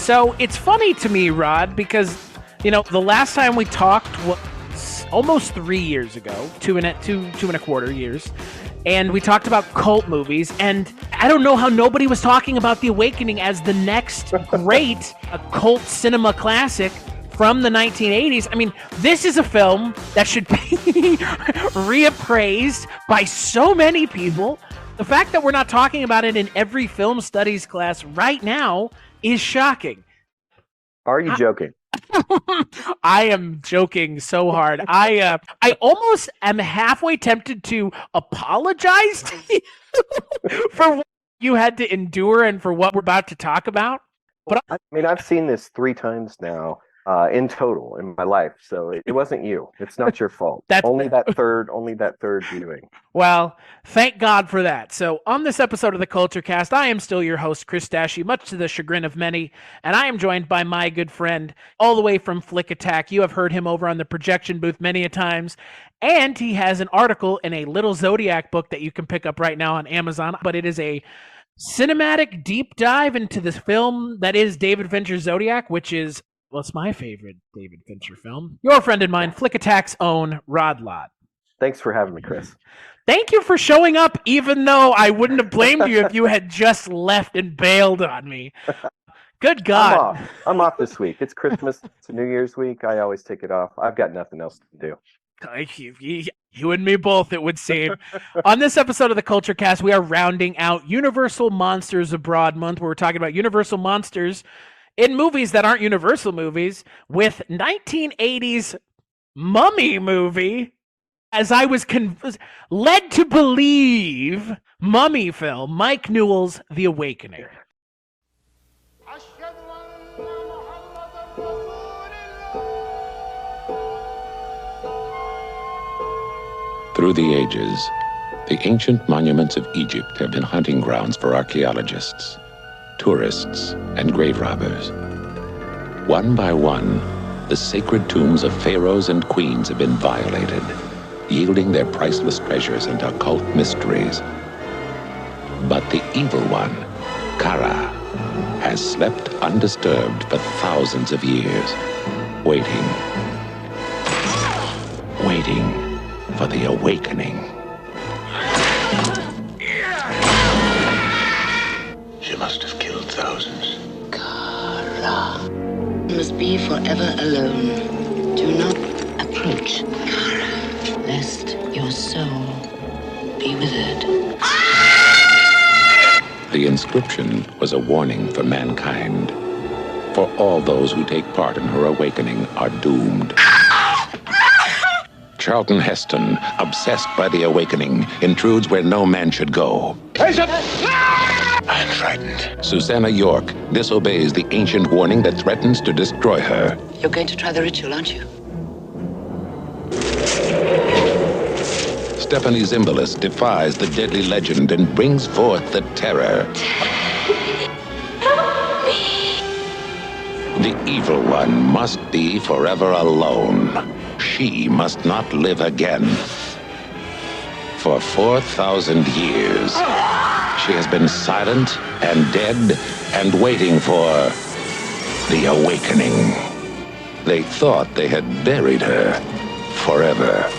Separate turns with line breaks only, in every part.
So it's funny to me, Rod, because, the last time we talked was almost 3 years ago, two and a quarter years. And we talked about cult movies, and I don't know how nobody was talking about The Awakening as the next great cult cinema classic from the 1980s. I mean, this is a film that should be reappraised by so many people. The fact that we're not talking about it in every film studies class right now is shocking.
Are you joking?
I am joking so hard. I almost am halfway tempted to apologize to you for what you had to endure and for what we're about to talk about. But
I've seen this 3 times now in total in my life, so it wasn't you. It's not your fault. Only that third viewing.
Well, thank God for that. So on this episode of the Kulturecast, I am still your host, Chris Stachiw, much to the chagrin of many, and I am joined by my good friend, all the way from Flick Attack. You have heard him over on the projection booth many a times, and he has an article in a Little Zodiac book that you can pick up right now on Amazon, but it is a cinematic deep dive into this film that is David Fincher's Zodiac, which is, well, it's my favorite David Fincher film. Your friend and mine, Flick Attack's own Rod Lott.
Thanks for having me, Chris.
Thank you for showing up, even though I wouldn't have blamed you if you had just left and bailed on me. Good God.
I'm off this week. It's Christmas. It's a New Year's week. I always take it off. I've got nothing else to do.
You and me both, it would seem. On this episode of the Kulturecast, we are rounding out Universal Monsters Abroad Month, where we're talking about Universal Monsters in movies that aren't Universal movies, with 1980s mummy movie, as I was led to believe, mummy film, Mike Newell's The Awakening.
Through the ages, the ancient monuments of Egypt have been hunting grounds for archaeologists, tourists, and grave robbers. One by one, the sacred tombs of pharaohs and queens have been violated, yielding their priceless treasures and occult mysteries. But the evil one, Kara, has slept undisturbed for thousands of years, waiting for the awakening.
She must have killed thousands.
Kara must be forever alone. Do not approach Kara, lest your soul be withered.
The inscription was a warning for mankind. For all those who take part in her awakening are doomed. Charlton Heston, obsessed by the awakening, intrudes where no man should go.
I'm frightened.
Susanna York disobeys the ancient warning that threatens to destroy her.
You're going to try the ritual, aren't you?
Stephanie Zimbalist defies the deadly legend and brings forth the terror.
Help me!
The evil one must be forever alone. She must not live again. For 4,000 years, she has been silent and dead and waiting for the awakening. They thought they had buried her forever.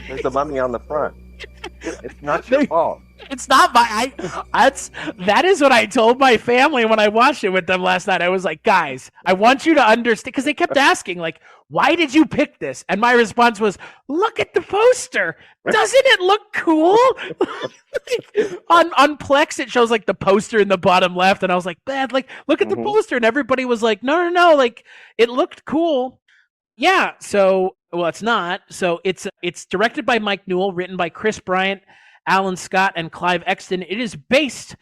There's a mummy on the front. It's not your fault.
It's not that is what I told my family when I watched it with them last night. I was like, guys, I want you to understand, because they kept asking, like, why did you pick this? And my response was, look at the poster. Doesn't it look cool? on Plex, it shows like the poster in the bottom left. And I was like, man, like, look at the poster. And everybody was like, no, like, it looked cool. Yeah. So, well, it's not. So it's directed by Mike Newell, written by Chris Bryant, Alan Scott, and Clive Exton. It is based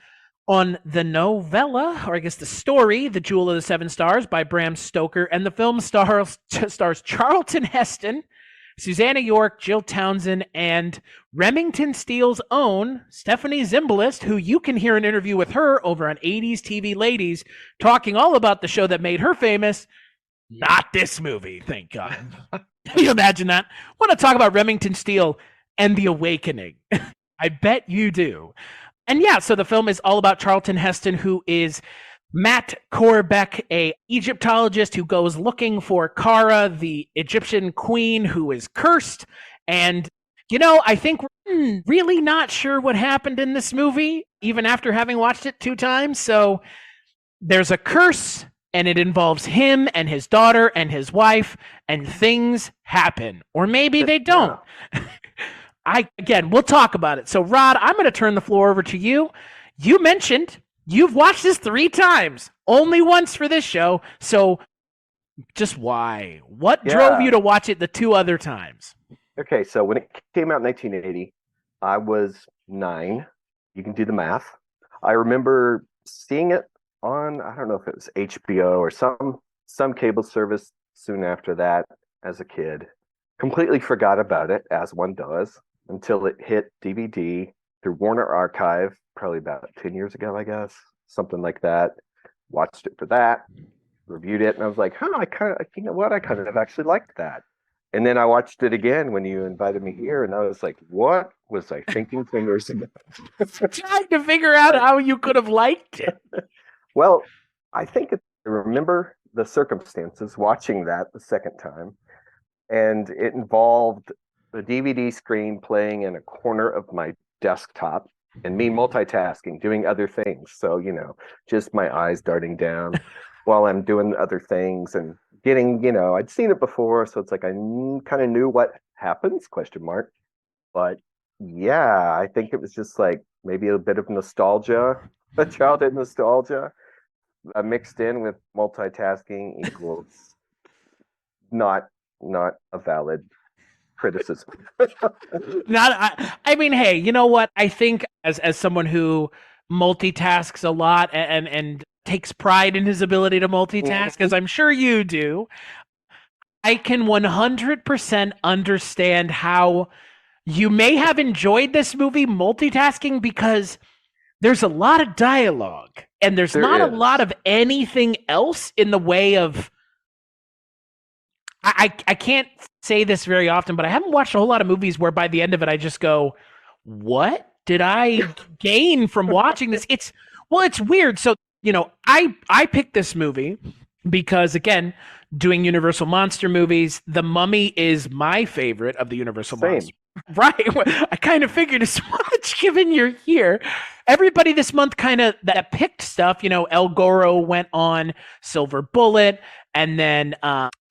on the novella, or I guess the story, The Jewel of the Seven Stars by Bram Stoker. And the film stars Charlton Heston, Susanna York, Jill Townsend, and Remington Steele's own Stephanie Zimbalist, who you can hear an interview with her over on 80s TV Ladies, talking all about the show that made her famous. Not this movie, thank God. Can you imagine that? I want to talk about Remington Steele and The Awakening. I bet you do. And yeah, so the film is all about Charlton Heston, who is Matt Korbeck, a Egyptologist who goes looking for Kara, the Egyptian queen who is cursed. And, I think we're really not sure what happened in this movie, even after having watched it 2 times. So there's a curse, and it involves him and his daughter and his wife, and things happen. Or maybe they don't. We'll talk about it. So, Rod, I'm going to turn the floor over to you. You mentioned you've watched this 3 times, only once for this show. So just why? What drove you to watch it the 2 other times?
Okay, so when it came out in 1980, I was 9. You can do the math. I remember seeing it on, I don't know if it was HBO or some cable service soon after that as a kid. Completely forgot about it, as one does, until it hit DVD through Warner Archive, probably about 10 years ago, I guess, something like that. Watched it for that, reviewed it, and I was like, I kind of actually liked that. And then I watched it again when you invited me here, and I was like, what was I thinking fingers ago?
Trying to figure out how you could have liked it.
Well, I remember the circumstances watching that the second time, and it involved the DVD screen playing in a corner of my desktop and me multitasking, doing other things. So, just my eyes darting down while I'm doing other things and getting, I'd seen it before. So it's like I kind of knew what happens, ? But yeah, I think it was just like maybe a bit of nostalgia, a childhood nostalgia mixed in with multitasking equals not a valid criticism.
I mean, hey, you know what? I think as someone who multitasks a lot and takes pride in his ability to multitask, as I'm sure you do, I can 100% understand how you may have enjoyed this movie multitasking, because there's a lot of dialogue and there's not a lot of anything else in the way of I can't say this very often, but I haven't watched a whole lot of movies where by the end of it I just go, what did I gain from watching this? It's weird. So, I picked this movie because, again, doing Universal Monster movies, The Mummy is my favorite of the Universal Monsters. Right. I kind of figured as much, given you're here. Everybody this month kind of that picked stuff. El Goro went on Silver Bullet, and then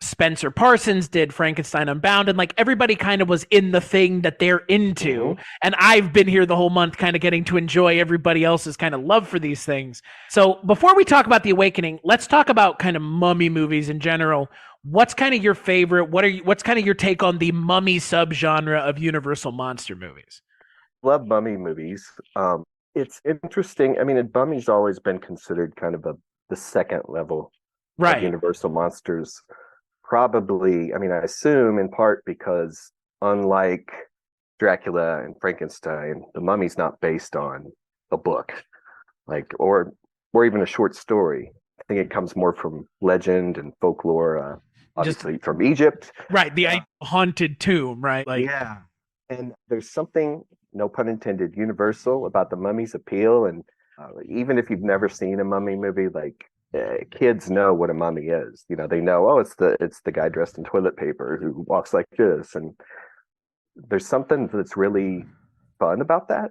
Spencer Parsons did Frankenstein Unbound, and like everybody kind of was in the thing that they're into. And I've been here the whole month kind of getting to enjoy everybody else's kind of love for these things. So before we talk about The Awakening, let's talk about kind of mummy movies in general. What's kind of your favorite? What's kind of your take on the mummy subgenre of Universal monster movies?
Love mummy movies. It's interesting. I mean, mummy's always been considered kind of the second level of Universal monsters. Probably, I mean, I assume in part because unlike Dracula and Frankenstein, the mummy's not based on a book, or even a short story. I think it comes more from legend and folklore, obviously from Egypt.
Right, the haunted tomb, right?
Yeah. And there's something, no pun intended, universal about the mummy's appeal. And even if you've never seen a mummy movie, kids know what a mummy is. They know, it's the guy dressed in toilet paper who walks like this. And there's something that's really fun about that.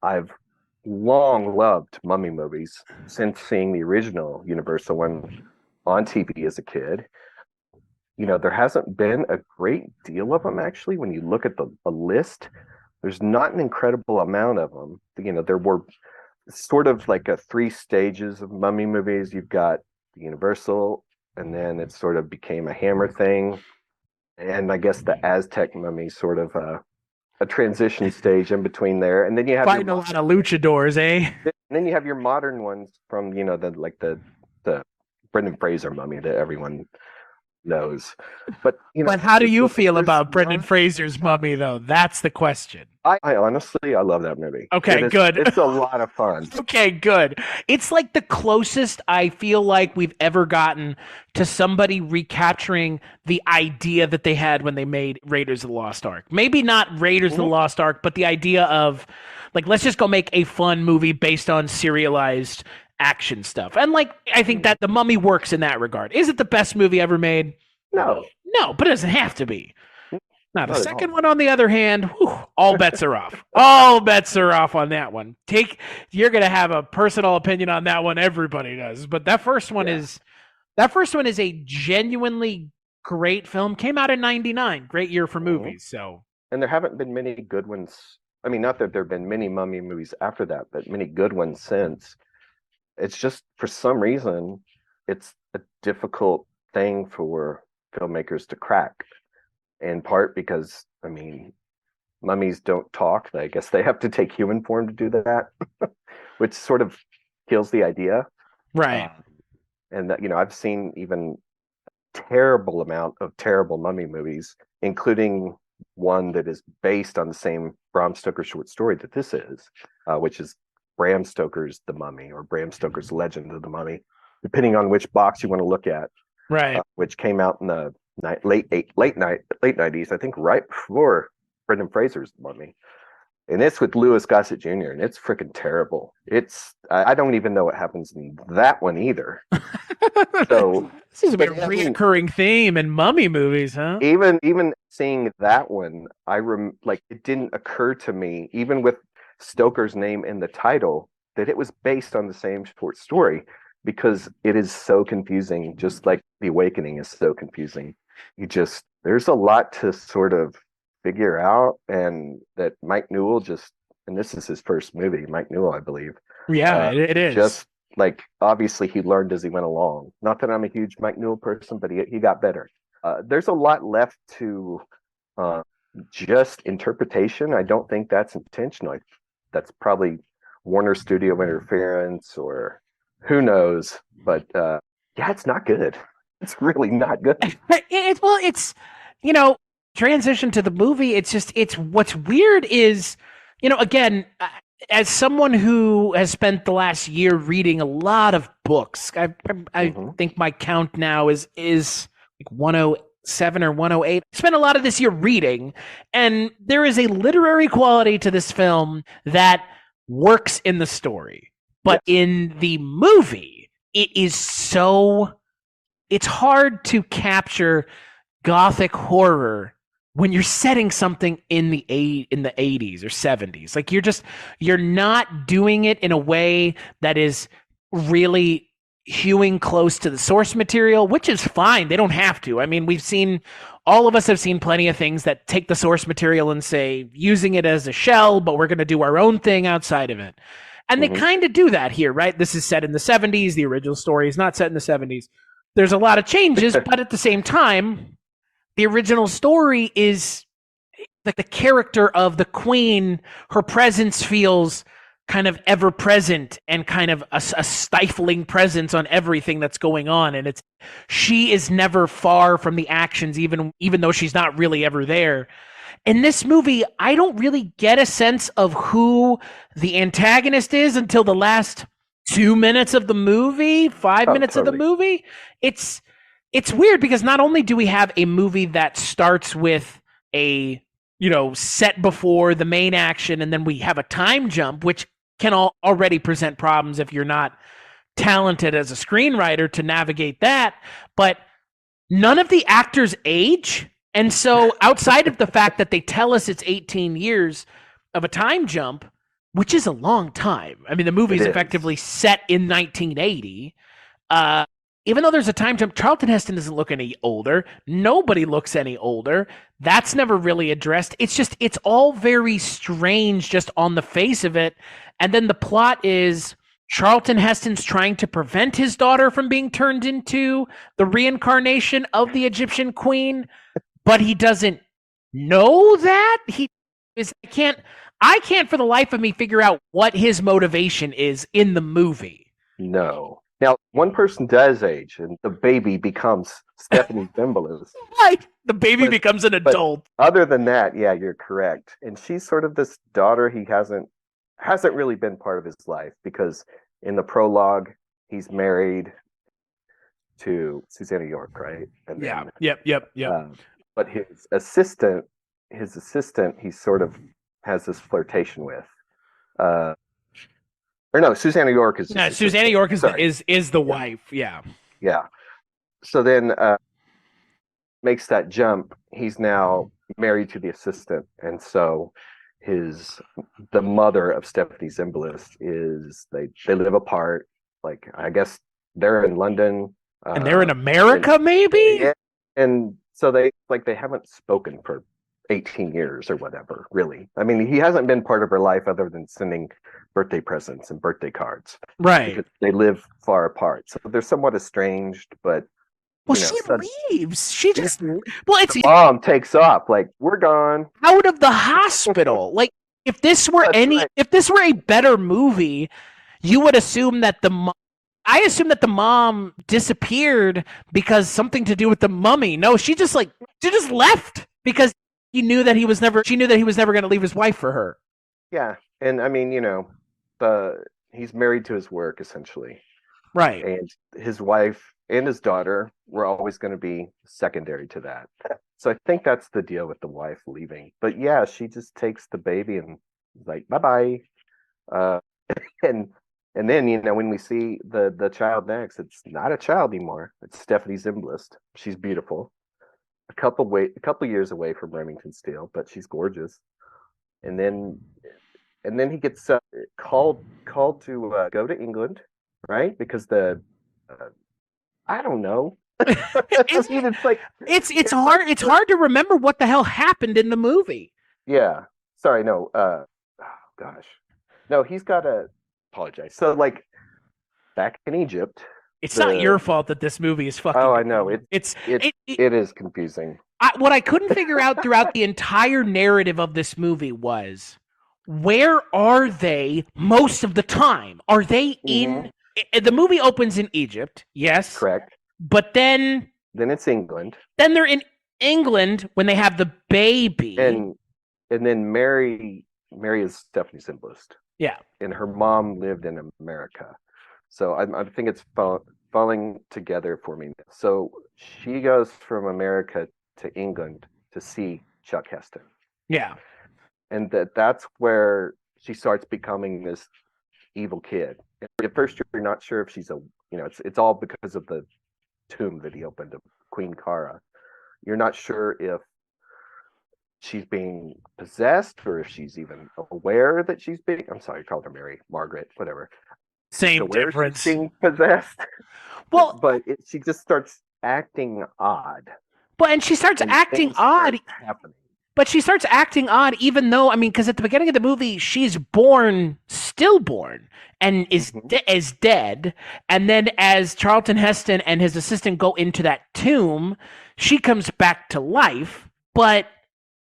I've long loved mummy movies since seeing the original Universal one on TV as a kid. There hasn't been a great deal of them, actually. When you look at the list, there's not an incredible amount of them. There were sort of like 3 stages of mummy movies. You've got the Universal, and then it sort of became a Hammer thing. And I guess the Aztec mummy sort of a transition stage in between there. And then you have
fighting a lot of luchadors, eh?
And then you have your modern ones from, the Brendan Fraser mummy that everyone knows. But
but how do you feel about Brendan Fraser's mummy, though? That's the question.
I honestly, I love that movie.
Okay, good.
It's a lot of fun.
Okay, good. It's like the closest I feel like we've ever gotten to somebody recapturing the idea that they had when they made Raiders of the Lost Ark. Maybe not Raiders of the Lost Ark, but the idea of Like, let's just go make a fun movie based on serialized action stuff. And like, I think that The Mummy works in that regard. Is it the best movie ever made?
No.
No, but it doesn't have to be. Now, the
Not at
second
all.
one, on the other hand, all bets are off. All bets are off on that one. You're going to have a personal opinion on that one. Everybody does. But that first one is a genuinely great film. Came out in 99. Great year for movies. So,
and there haven't been many good ones. I mean, not that there have been many mummy movies after that, but many good ones since. It's just, for some reason, it's a difficult thing for filmmakers to crack. In part because, I mean, mummies don't talk. I guess they have to take human form to do that, which sort of kills the idea.
right.
And that, I've seen even terrible amount of terrible mummy movies, including one that is based on the same Bram Stoker short story that this is, which is Bram Stoker's The Mummy, or Bram Stoker's Legend of the Mummy, depending on which box you want to look at.
Right.
Which came out in the late 90s, I think, right before Brendan Fraser's The Mummy. And it's with Louis Gossett Jr., and it's freaking terrible. I don't even know what happens in that one either. So
this is a recurring theme in mummy movies, huh?
Even seeing that one, it didn't occur to me, even with Stoker's name in the title, that it was based on the same short story, because it is so confusing, just like The Awakening is so confusing. There's a lot to sort of figure out, and that Mike Newell and this is his first movie, Mike Newell, I believe.
Yeah, it is.
Just like, obviously he learned as he went along. Not that I'm a huge Mike Newell person, but he got better. There's a lot left to just interpretation. I don't think that's intentional. That's probably Warner Studio interference, or who knows, but it's not good. It's really not good.
It's transition to the movie. It's what's weird is, again, as someone who has spent the last year reading a lot of books, I think my count now is like 107 or 108. I spent a lot of this year reading, and there is a literary quality to this film that works in the story. But in the movie, it's hard to capture gothic horror when you're setting something in the 80s or 70s. Like, you're not doing it in a way that is really hewing close to the source material, which is fine. They don't have to. I mean, all of us have seen plenty of things that take the source material and say, using it as a shell, but we're going to do our own thing outside of it. And they kind of do that here, right? This is set in the 70s. The original story is not set in the 70s. There's a lot of changes, but at the same time, the original story is like the character of the queen. Her presence feels kind of ever present and kind of a stifling presence on everything that's going on. And she is never far from the actions, even though she's not really ever there. In this movie, I don't really get a sense of who the antagonist is until the last 2 minutes of the movie, 5 minutes of the movie. It's weird, because not only do we have a movie that starts with a, set before the main action, and then we have a time jump, which can already present problems if you're not talented as a screenwriter to navigate that, but none of the actors age. And so outside of the fact that they tell us it's 18 years of a time jump, which is a long time. I mean, the movie is effectively set in 1980. Even though there's a time jump, Charlton Heston doesn't look any older. Nobody looks any older. That's never really addressed. It's all very strange just on the face of it. And then the plot is Charlton Heston's trying to prevent his daughter from being turned into the reincarnation of the Egyptian queen, but he doesn't know that. I can't for the life of me figure out what his motivation is in the movie.
No. Now, one person does age, and the baby becomes Stephanie Bimbalist.
Right. The baby becomes an adult.
Other than that, yeah, you're correct. And she's sort of this daughter he hasn't really been part of his life, because in the prologue, he's married to Susanna York, right? And
then, Yep.
But his assistant, he sort of has this flirtation with. Or no, Susanna York is.
No, Susanna York is the wife. Yeah.
Yeah. So then makes that jump. He's now married to the assistant, and so the mother of Stephanie Zimbalist is they live apart. Like I guess they're in London,
and they're in America, maybe.
Yeah, and so they haven't spoken for 18 years or whatever. Really, I mean, he hasn't been part of her life other than sending birthday presents and birthday cards.
Right.
Because they live far apart, so they're somewhat estranged, but.
Well, she leaves. She just it's
mom takes off. Like we're gone
out of the hospital. Like if this were if this were a better movie, you would assume that I assume that the mom disappeared because something to do with the mummy. No, she just left because she knew that he was never going to leave his wife for her.
Yeah, and I mean, he's married to his work essentially.
Right.
And his wife and his daughter were always going to be secondary to that. So I think that's the deal with the wife leaving. But yeah, she just takes the baby and is like, bye-bye. And then, when we see the child next, it's not a child anymore. It's Stephanie Zimbalist. She's beautiful. A couple years away from Remington Steele, but she's gorgeous. And then he gets called to go to England. Right, because I don't know.
It's hard to remember what the hell happened in the movie.
Yeah, sorry, no. Oh gosh, no. He's got to apologize. So back in Egypt,
it's not your fault that this movie is fucking.
Oh, I know it is confusing.
What I couldn't figure out throughout the entire narrative of this movie was where are they most of the time? Are they in? The movie opens in Egypt, yes.
Correct.
But then
it's England.
Then they're in England when they have the baby.
And then Mary is Stephanie Zimbalist.
Yeah.
And her mom lived in America. So I think it's falling together for me. So she goes from America to England to see Chuck Heston.
Yeah.
And that's where she starts becoming this evil kid. At first, you're not sure if she's it's all because of the tomb that he opened of Queen Kara. You're not sure if she's being possessed or if she's even aware that she's being. I'm sorry, I called her Margaret, whatever.
Same difference.
She's being possessed.
Well,
but she just starts acting odd.
And she starts acting odd. But she starts acting odd, even though, because at the beginning of the movie, she's stillborn, and is dead. And then as Charlton Heston and his assistant go into that tomb, she comes back to life. But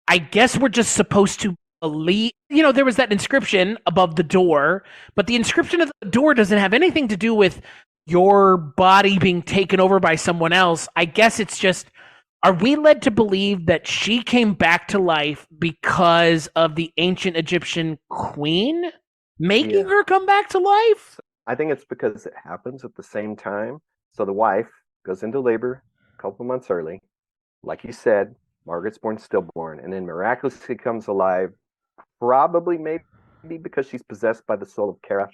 I guess we're just supposed to believe, there was that inscription above the door, but the inscription of the door doesn't have anything to do with your body being taken over by someone else. I guess it's just, are we led to believe that she came back to life because of the ancient Egyptian queen making her come back to life?
I think it's because it happens at the same time. So the wife goes into labor a couple months early. Like you said, Margaret's stillborn, and then miraculously comes alive, probably maybe because she's possessed by the soul of Kara,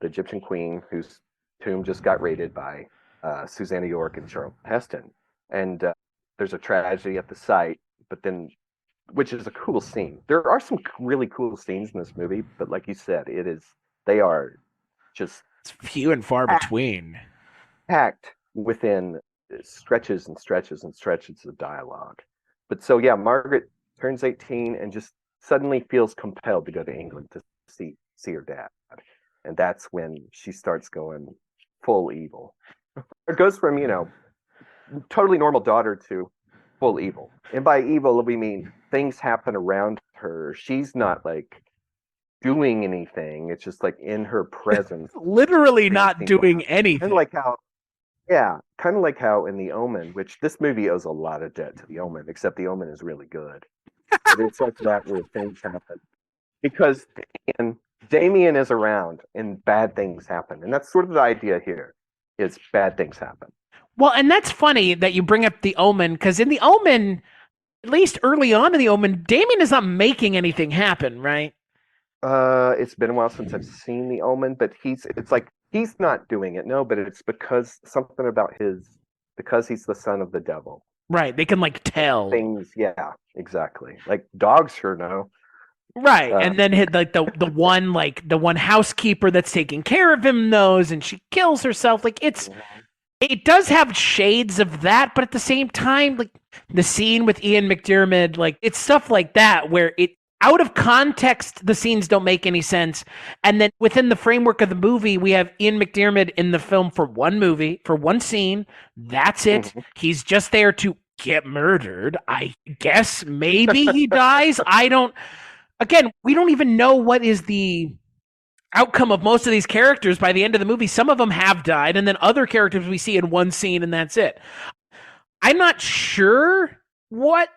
the Egyptian queen, whose tomb just got raided by Susanna York and Charlton Heston. And there's a tragedy at the site, but then, which is a cool scene. There are some really cool scenes in this movie, but like you said, they are just
few and far between.
Packed within stretches and stretches and stretches of dialogue. But so yeah, Margaret turns 18 and just suddenly feels compelled to go to England to see her dad, and that's when she starts going full evil. It goes from totally normal daughter to full evil. And by evil, we mean things happen around her. She's not doing anything. It's just in her presence.
Literally not doing anything.
Kind of like how in The Omen, which this movie owes a lot of debt to The Omen, except The Omen is really good. But it's like that where things happen. Because Damien is around and bad things happen. And that's sort of the idea here, is bad things happen.
Well, and that's funny that you bring up The Omen, because in The Omen, at least early on in The Omen, Damien is not making anything happen, right?
It's been a while since I've seen The Omen, but it's like he's not doing it, no, but it's because something about because he's the son of the devil.
Right. They can like tell
things. Yeah, exactly. Like dogs sure know.
Right. And then like the one housekeeper that's taking care of him knows, and she kills herself. Like it does have shades of that, but at the same time, like the scene with Ian McDiarmid, like it's stuff like that where it out of context, the scenes don't make any sense. And then within the framework of the movie, we have Ian McDiarmid in the film for one movie, for one scene. That's it. Mm-hmm. He's just there to get murdered. I guess maybe he dies. Again, we don't even know what is the outcome of most of these characters by the end of the movie. Some of them have died, and then other characters we see in one scene, and that's it. I'm not sure what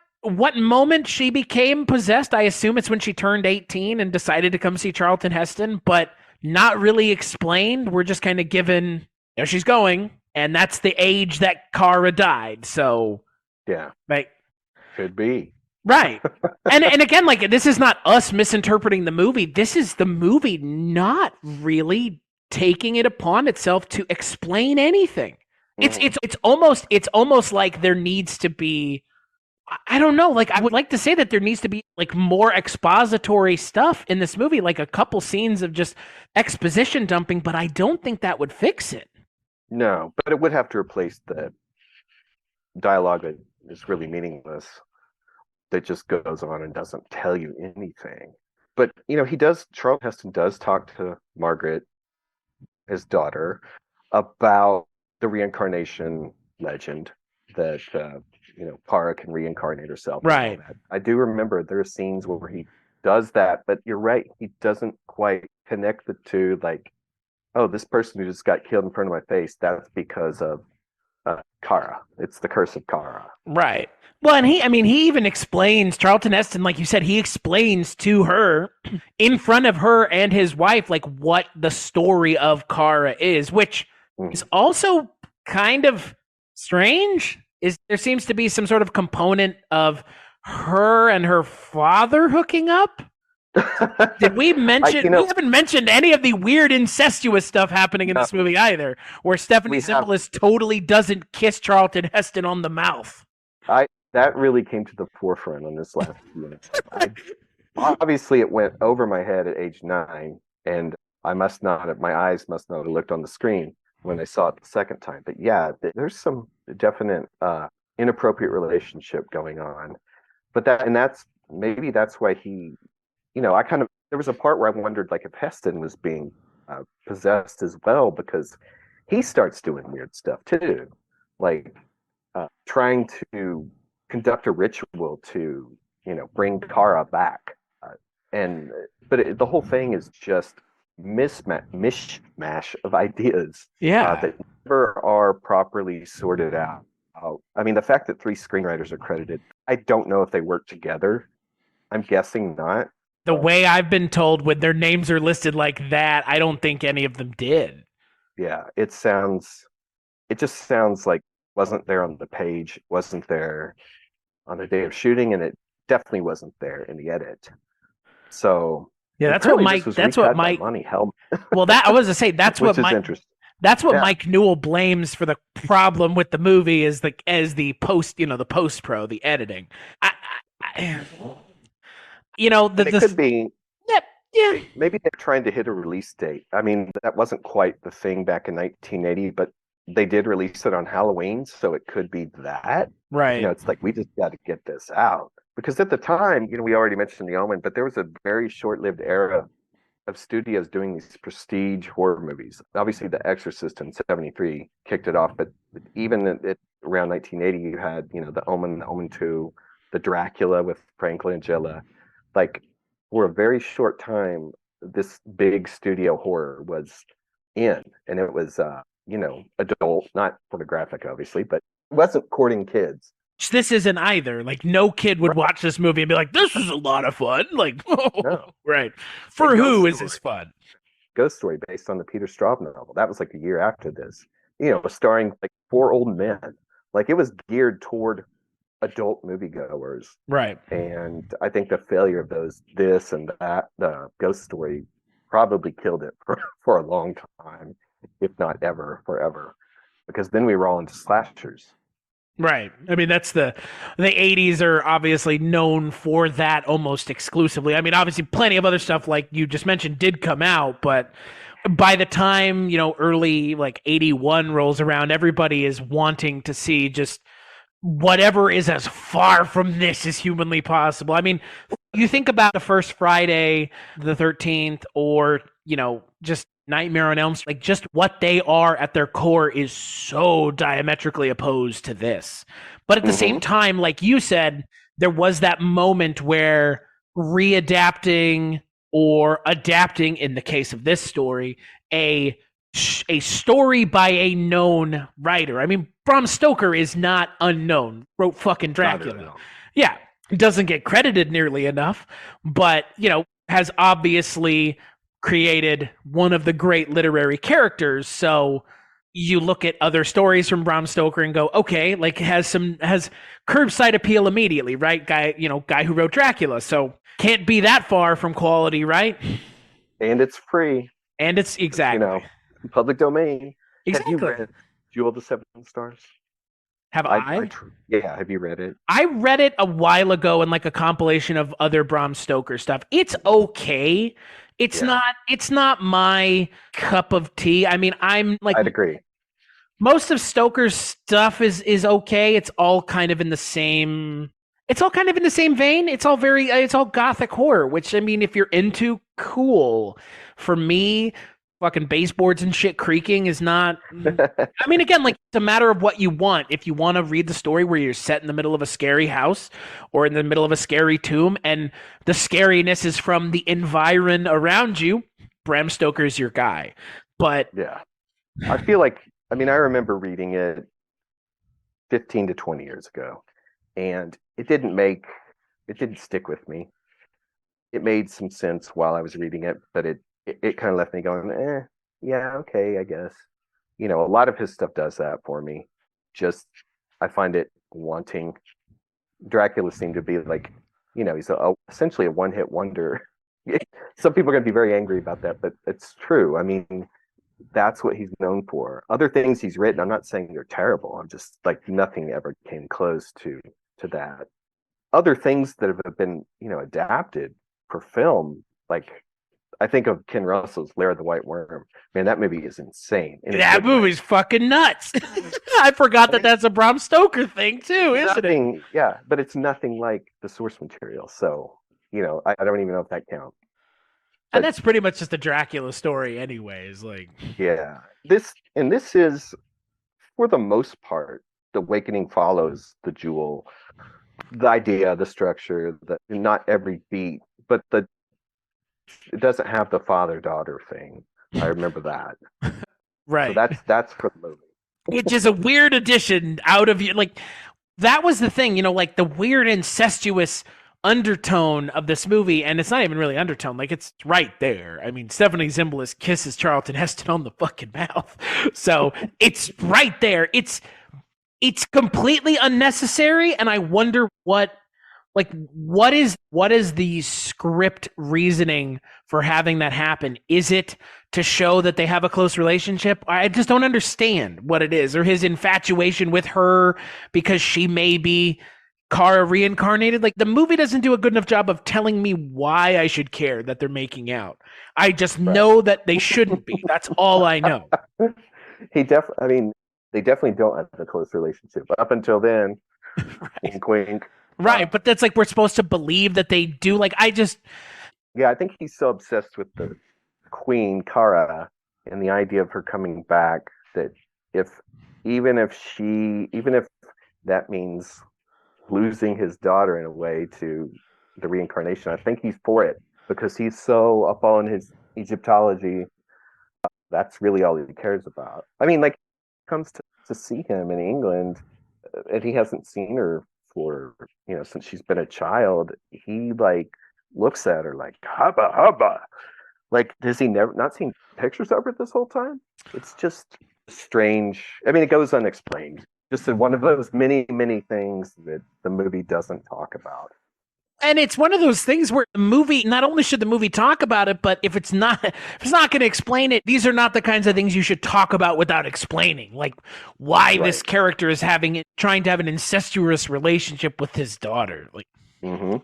moment she became possessed. I assume it's when she turned 18 and decided to come see Charlton Heston, but not really explained. We're just kind of given, there she's going, and that's the age that Kara died. So,
yeah,
like,
could be.
Right. And again, like, this is not us misinterpreting the movie. This is the movie not really taking it upon itself to explain anything. It's almost like there needs to be, I don't know, like I would like to say that there needs to be like more expository stuff in this movie, like a couple scenes of just exposition dumping, but I don't think that would fix it.
No, but it would have to replace the dialogue that is really meaningless, that just goes on and doesn't tell you anything. But, Charlton Heston does talk to Margaret, his daughter, about the reincarnation legend that, Kara can reincarnate herself.
Right.
I do remember there are scenes where he does that, but you're right. He doesn't quite connect the two, like, oh, this person who just got killed in front of my face, that's because of Kara. It's the curse of Kara.
Right. Well, and he even explains, Charlton Heston, like you said, he explains to her in front of her and his wife, like what the story of Kara is, which is also kind of strange. There seems to be some sort of component of her and her father hooking up. Did we mention? We haven't mentioned any of the weird incestuous stuff happening in this movie either, where Stephanie Simplest totally doesn't kiss Charlton Heston on the mouth.
That really came to the forefront on this last minute. Obviously, it went over my head at age 9, and my eyes must not have looked on the screen when I saw it the second time. But yeah, there's some definite inappropriate relationship going on. But that's why he, there was a part where I wondered, like, if Heston was being possessed as well, because he starts doing weird stuff too, like trying to conduct a ritual to, bring Kara back. But the whole thing is just mishmash of ideas that never are properly sorted out. I mean, the fact that 3 screenwriters are credited, I don't know if they work together. I'm guessing not.
The way I've been told, when their names are listed like that, I don't think any of them did.
Yeah, it just sounds like wasn't there on the page, wasn't there on the day of shooting, and it definitely wasn't there in the edit. So
yeah, that's what Mike.
Money held.
Well, I was to say that's what Mike. That's what Mike Newell blames for the problem with the movie is the post, the post pro, the editing.
It could be.
Yeah.
Maybe they're trying to hit a release date. I mean, that wasn't quite the thing back in 1980, but they did release it on Halloween, so it could be that.
Right.
It's like, we just got to get this out. Because at the time, we already mentioned The Omen, but there was a very short-lived era of studios doing these prestige horror movies. Obviously, The Exorcist in 73 kicked it off, but even around 1980, you had, The Omen, The Omen 2, The Dracula with Frank Langella. Like, for a very short time, this big studio horror was in, and it was, adult, not pornographic, obviously, but it wasn't courting kids.
This isn't either. Like, no kid would watch this movie and be like, this is a lot of fun. Like, no. Right. For who is this fun?
Ghost Story, based on the Peter Straub novel. That was like a year after this. Starring like 4 old men. Like, it was geared toward adult moviegoers.
Right.
And I think the failure of this and that, the Ghost Story, probably killed it for a long time, if not ever, forever. Because then we were all into slashers.
Right. I mean, that's the 80s are obviously known for that almost exclusively. I mean, obviously plenty of other stuff like you just mentioned did come out, but by the time, early like 81 rolls around, everybody is wanting to see just whatever is as far from this as humanly possible. I mean, you think about the first Friday the 13th or, just Nightmare on Elm Street, like just what they are at their core is so diametrically opposed to this. But at the same time, like you said, there was that moment where readapting or adapting, in the case of this story, a story by a known writer. I mean, Bram Stoker is not unknown. Wrote fucking Dracula. Yeah, doesn't get credited nearly enough, but, has obviously created one of the great literary characters. So you look at other stories from Bram Stoker and go, okay, like has curbside appeal immediately, right? Guy who wrote Dracula. So can't be that far from quality, right?
And it's free.
And it's exactly.
Public domain.
Exactly.
Have you read Jewel of the Seven Stars?
Have I?
Yeah, have you read it?
I read it a while ago in like a compilation of other Bram Stoker stuff. It's okay. It's not my cup of tea. I mean, I'm like,
I'd agree.
Most of Stoker's stuff is okay. It's all kind of in the same vein. It's all gothic horror, which, I mean, if you're into, cool. For me, fucking baseboards and shit creaking is not. I mean, again, like, it's a matter of what you want. If you want to read the story where you're set in the middle of a scary house or in the middle of a scary tomb and the scariness is from the environ around you, Bram Stoker is your guy. But
yeah, I feel like, I mean, I remember reading it 15 to 20 years ago, and it didn't stick with me. It made some sense while I was reading it, but it kind of left me going, yeah, okay, I guess. A lot of his stuff does that for me. Just, I find it wanting. Dracula seemed to be like, he's essentially a one-hit wonder. Some people are going to be very angry about that, but it's true. I mean, that's what he's known for. Other things he's written, I'm not saying they're terrible. I'm just like, nothing ever came close to that. Other things that have been, adapted for film, like, I think of Ken Russell's Lair of the White Worm. Man, that movie is insane.
That movie's fucking nuts. I forgot that's a Bram Stoker thing too, isn't it?
Yeah, but it's nothing like the source material. So, I don't even know if that counts.
And that's pretty much just the Dracula story anyways. Like,
yeah. This is, for the most part, The Awakening follows the Jewel. The idea, the structure, not every beat, but it doesn't have the father-daughter thing. I remember that.
Right.
So that's for the movie.
Which is a weird addition out of you. Like, that was the thing, like the weird incestuous undertone of this movie. And it's not even really undertone. Like, it's right there. I mean, Stephanie Zimbalist kisses Charlton Heston on the fucking mouth. So it's right there. It's completely unnecessary. And I wonder what is the script reasoning for having that happen? Is it to show that they have a close relationship? I just don't understand what it is, or his infatuation with her because she may be Kara reincarnated. Like, the movie doesn't do a good enough job of telling me why I should care that they're making out. I just know that they shouldn't be. That's all I know.
They definitely don't have a close relationship. Up until then, right. Wink, wink.
Right, but that's like, we're supposed to believe that they do. Like, I
think he's so obsessed with the queen, Kara, and the idea of her coming back, that even if that means losing his daughter in a way to the reincarnation, I think he's for it, because he's so up on his Egyptology. That's really all he cares about. I mean, like, comes to see him in England, and he hasn't seen her for, since she's been a child. He like looks at her like, hubba hubba. Like, does he never not seen pictures of her this whole time? It's just strange. I mean, it goes unexplained. just one of those many, many things that the movie doesn't talk about.
And it's one of those things where the movie, not only should the movie talk about it, but if it's not going to explain it, these are not the kinds of things you should talk about without explaining. Like why this character is trying to have an incestuous relationship with his daughter. Like,
mm-hmm.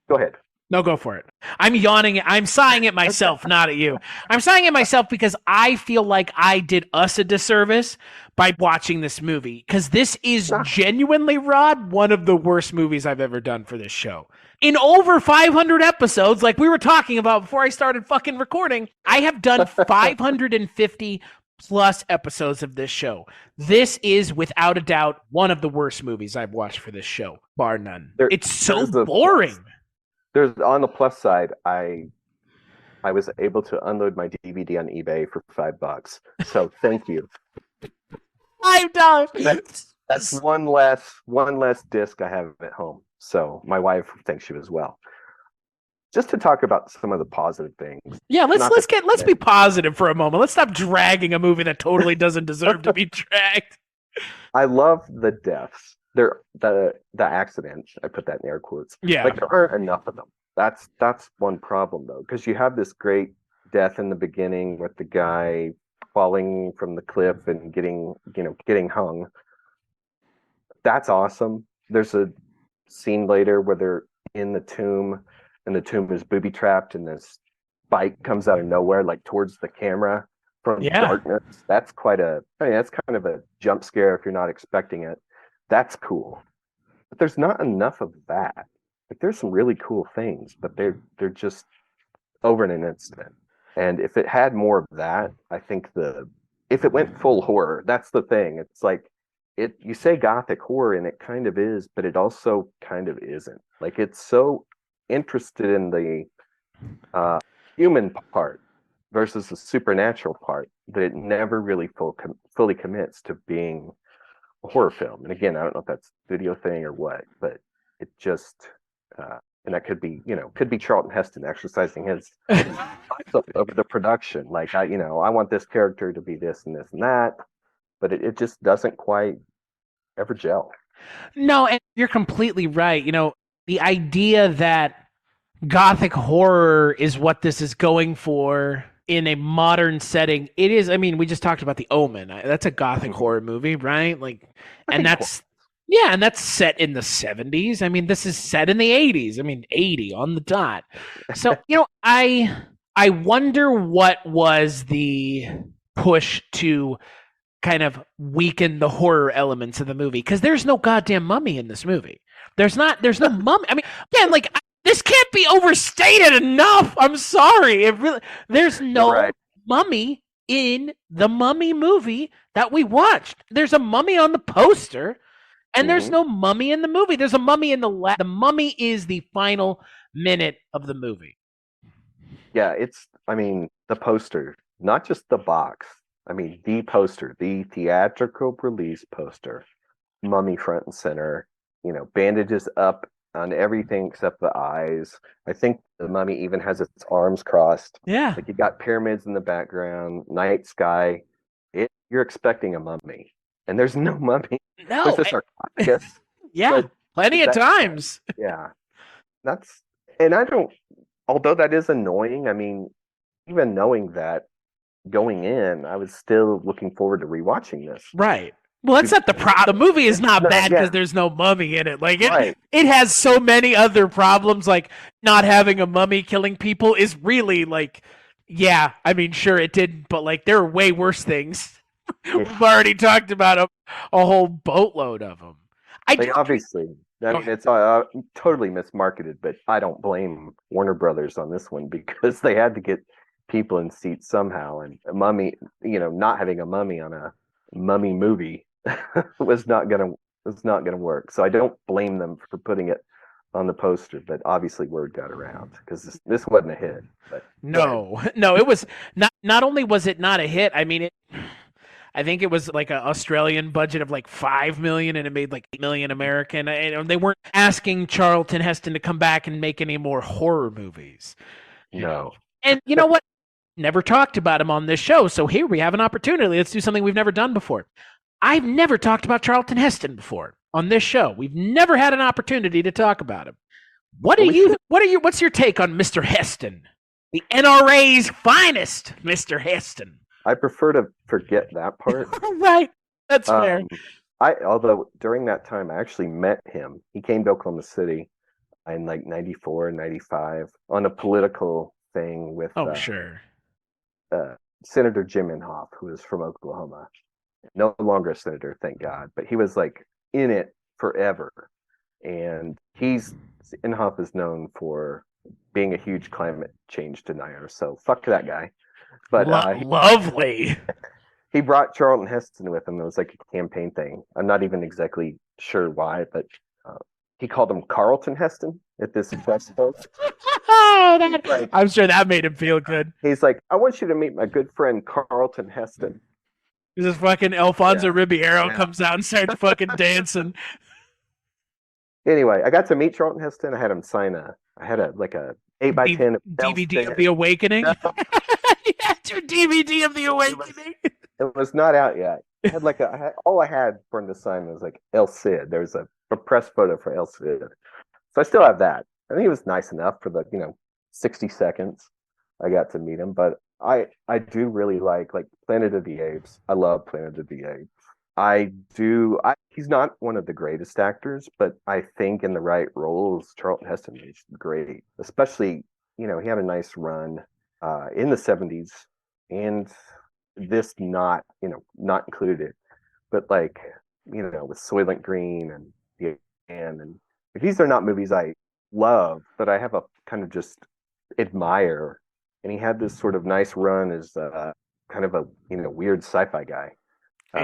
Go ahead.
No, go for it. I'm yawning. I'm sighing at myself, not at you. I'm sighing at myself because I feel like I did us a disservice by watching this movie. Because this is genuinely, Rod, one of the worst movies I've ever done for this show. In over 500 episodes, like we were talking about before I started fucking recording, I have done 550 plus episodes of this show. This is, without a doubt, one of the worst movies I've watched for this show, bar none. It's so boring.
There's on the plus side, I was able to unload my DVD on eBay for $5. So thank you.
$5.
That's one less disc I have at home. So my wife thanks you as well. Just to talk about some of the positive things.
Yeah, let's be positive for a moment. Let's stop dragging a movie that totally doesn't deserve to be dragged.
I love the deaths. The accidents, I put that in air quotes.
Yeah.
Like there aren't enough of them. That's one problem though, because you have this great death in the beginning with the guy falling from the cliff and getting hung. That's awesome. There's a scene later where they're in the tomb and the tomb is booby trapped and this bike comes out of nowhere, like towards the camera from darkness. That's that's kind of a jump scare if you're not expecting it. That's cool, but there's not enough of that. Like there's some really cool things, but they're just over in an instant. And if it had more of that, I think if it went full horror, that's the thing. It's like you say gothic horror and it kind of is, but it also kind of isn't. Like it's so interested in the human part versus the supernatural part that it never really fully commits to being a horror film. And again, I don't know if that's a video thing or what, but it just and that could be Charlton Heston exercising his over the production. Like I want this character to be this and this and that, but it just doesn't quite ever gel.
No, and you're completely right. The idea that gothic horror is what this is going for in a modern setting, it is. I mean, we just talked about The Omen. That's a gothic horror movie, right? Like, and that's set in the 70s. I mean, this is set in the 80s. I mean, 80 on the dot. So, I wonder what was the push to kind of weaken the horror elements of the movie, because there's no goddamn mummy in this movie. There's no mummy. I mean, again, like, this can't be overstated enough. I'm sorry. There's no mummy in the Mummy movie that we watched. There's a mummy on the poster, and there's no mummy in the movie. There's a mummy in the mummy is the final minute of the movie.
Yeah, the poster, not just the box. I mean, the poster, the theatrical release poster, mummy front and center, bandages up on everything except the eyes. I think the mummy even has its arms crossed.
Yeah.
Like you got pyramids in the background, night sky. You're expecting a mummy. And there's no mummy.
No.
There's a sarcophagus.
Yeah. Plenty of times.
Yeah. Although that is annoying, I mean, even knowing that going in, I was still looking forward to rewatching this.
Right. Well, that's not the problem. The movie is not bad because there's no mummy in it. Like it has so many other problems. Like not having a mummy killing people is really like, yeah. I mean, sure it did, but like there are way worse things. We've already talked about a whole boatload of them.
Obviously, it's totally mismarketed, but I don't blame Warner Brothers on this one because they had to get people in seats somehow, and a mummy, not having a mummy on a mummy movie was not gonna work. So I don't blame them for putting it on the poster, but obviously word got around because this wasn't a hit. But
no, it was not. Not only was it not a hit, I mean I think it was like an Australian budget of like $5 million, and it made like $8 million American. And they weren't asking Charlton Heston to come back and make any more horror movies.
No.
And you know what? never talked about him on this show. So here we have an opportunity. Let's do something we've never done before. I've never talked about Charlton Heston before on this show. We've never had an opportunity to talk about him. What's your take on Mr. Heston? The NRA's finest, Mr. Heston.
I prefer to forget that part.
Right. That's fair.
Although during that time, I actually met him. He came to Oklahoma City in like 94, 95 on a political thing with Senator Jim Inhofe, who is from Oklahoma. No longer a senator, thank God. But he was like in it forever. And Inhofe is known for being a huge climate change denier. So fuck that guy. But
lovely.
He brought Charlton Heston with him. It was like a campaign thing. I'm not even exactly sure why, but he called him Charlton Heston at this festival.
I'm sure that made him feel good.
He's like, I want you to meet my good friend Charlton Heston.
This fucking Alfonso Ribeiro comes out and starts fucking dancing.
Anyway, I got to meet Charlton Heston. I had him sign a 8x10
DVD of The Awakening. Your DVD of The Awakening.
It was not out yet. I had all I had for him to sign was like El Cid. There's a press photo for El Cid. So I still have that. I think he was nice enough for the 60 seconds I got to meet him. But I do really like Planet of the Apes. I love Planet of the Apes. He's not one of the greatest actors, but I think in the right roles, Charlton Heston is great. Especially, he had a nice run in the 70s, and this not included. But with Soylent Green and The and these are not movies I love, but I have a kind of just admire. And he had this sort of nice run as kind of a weird sci-fi guy.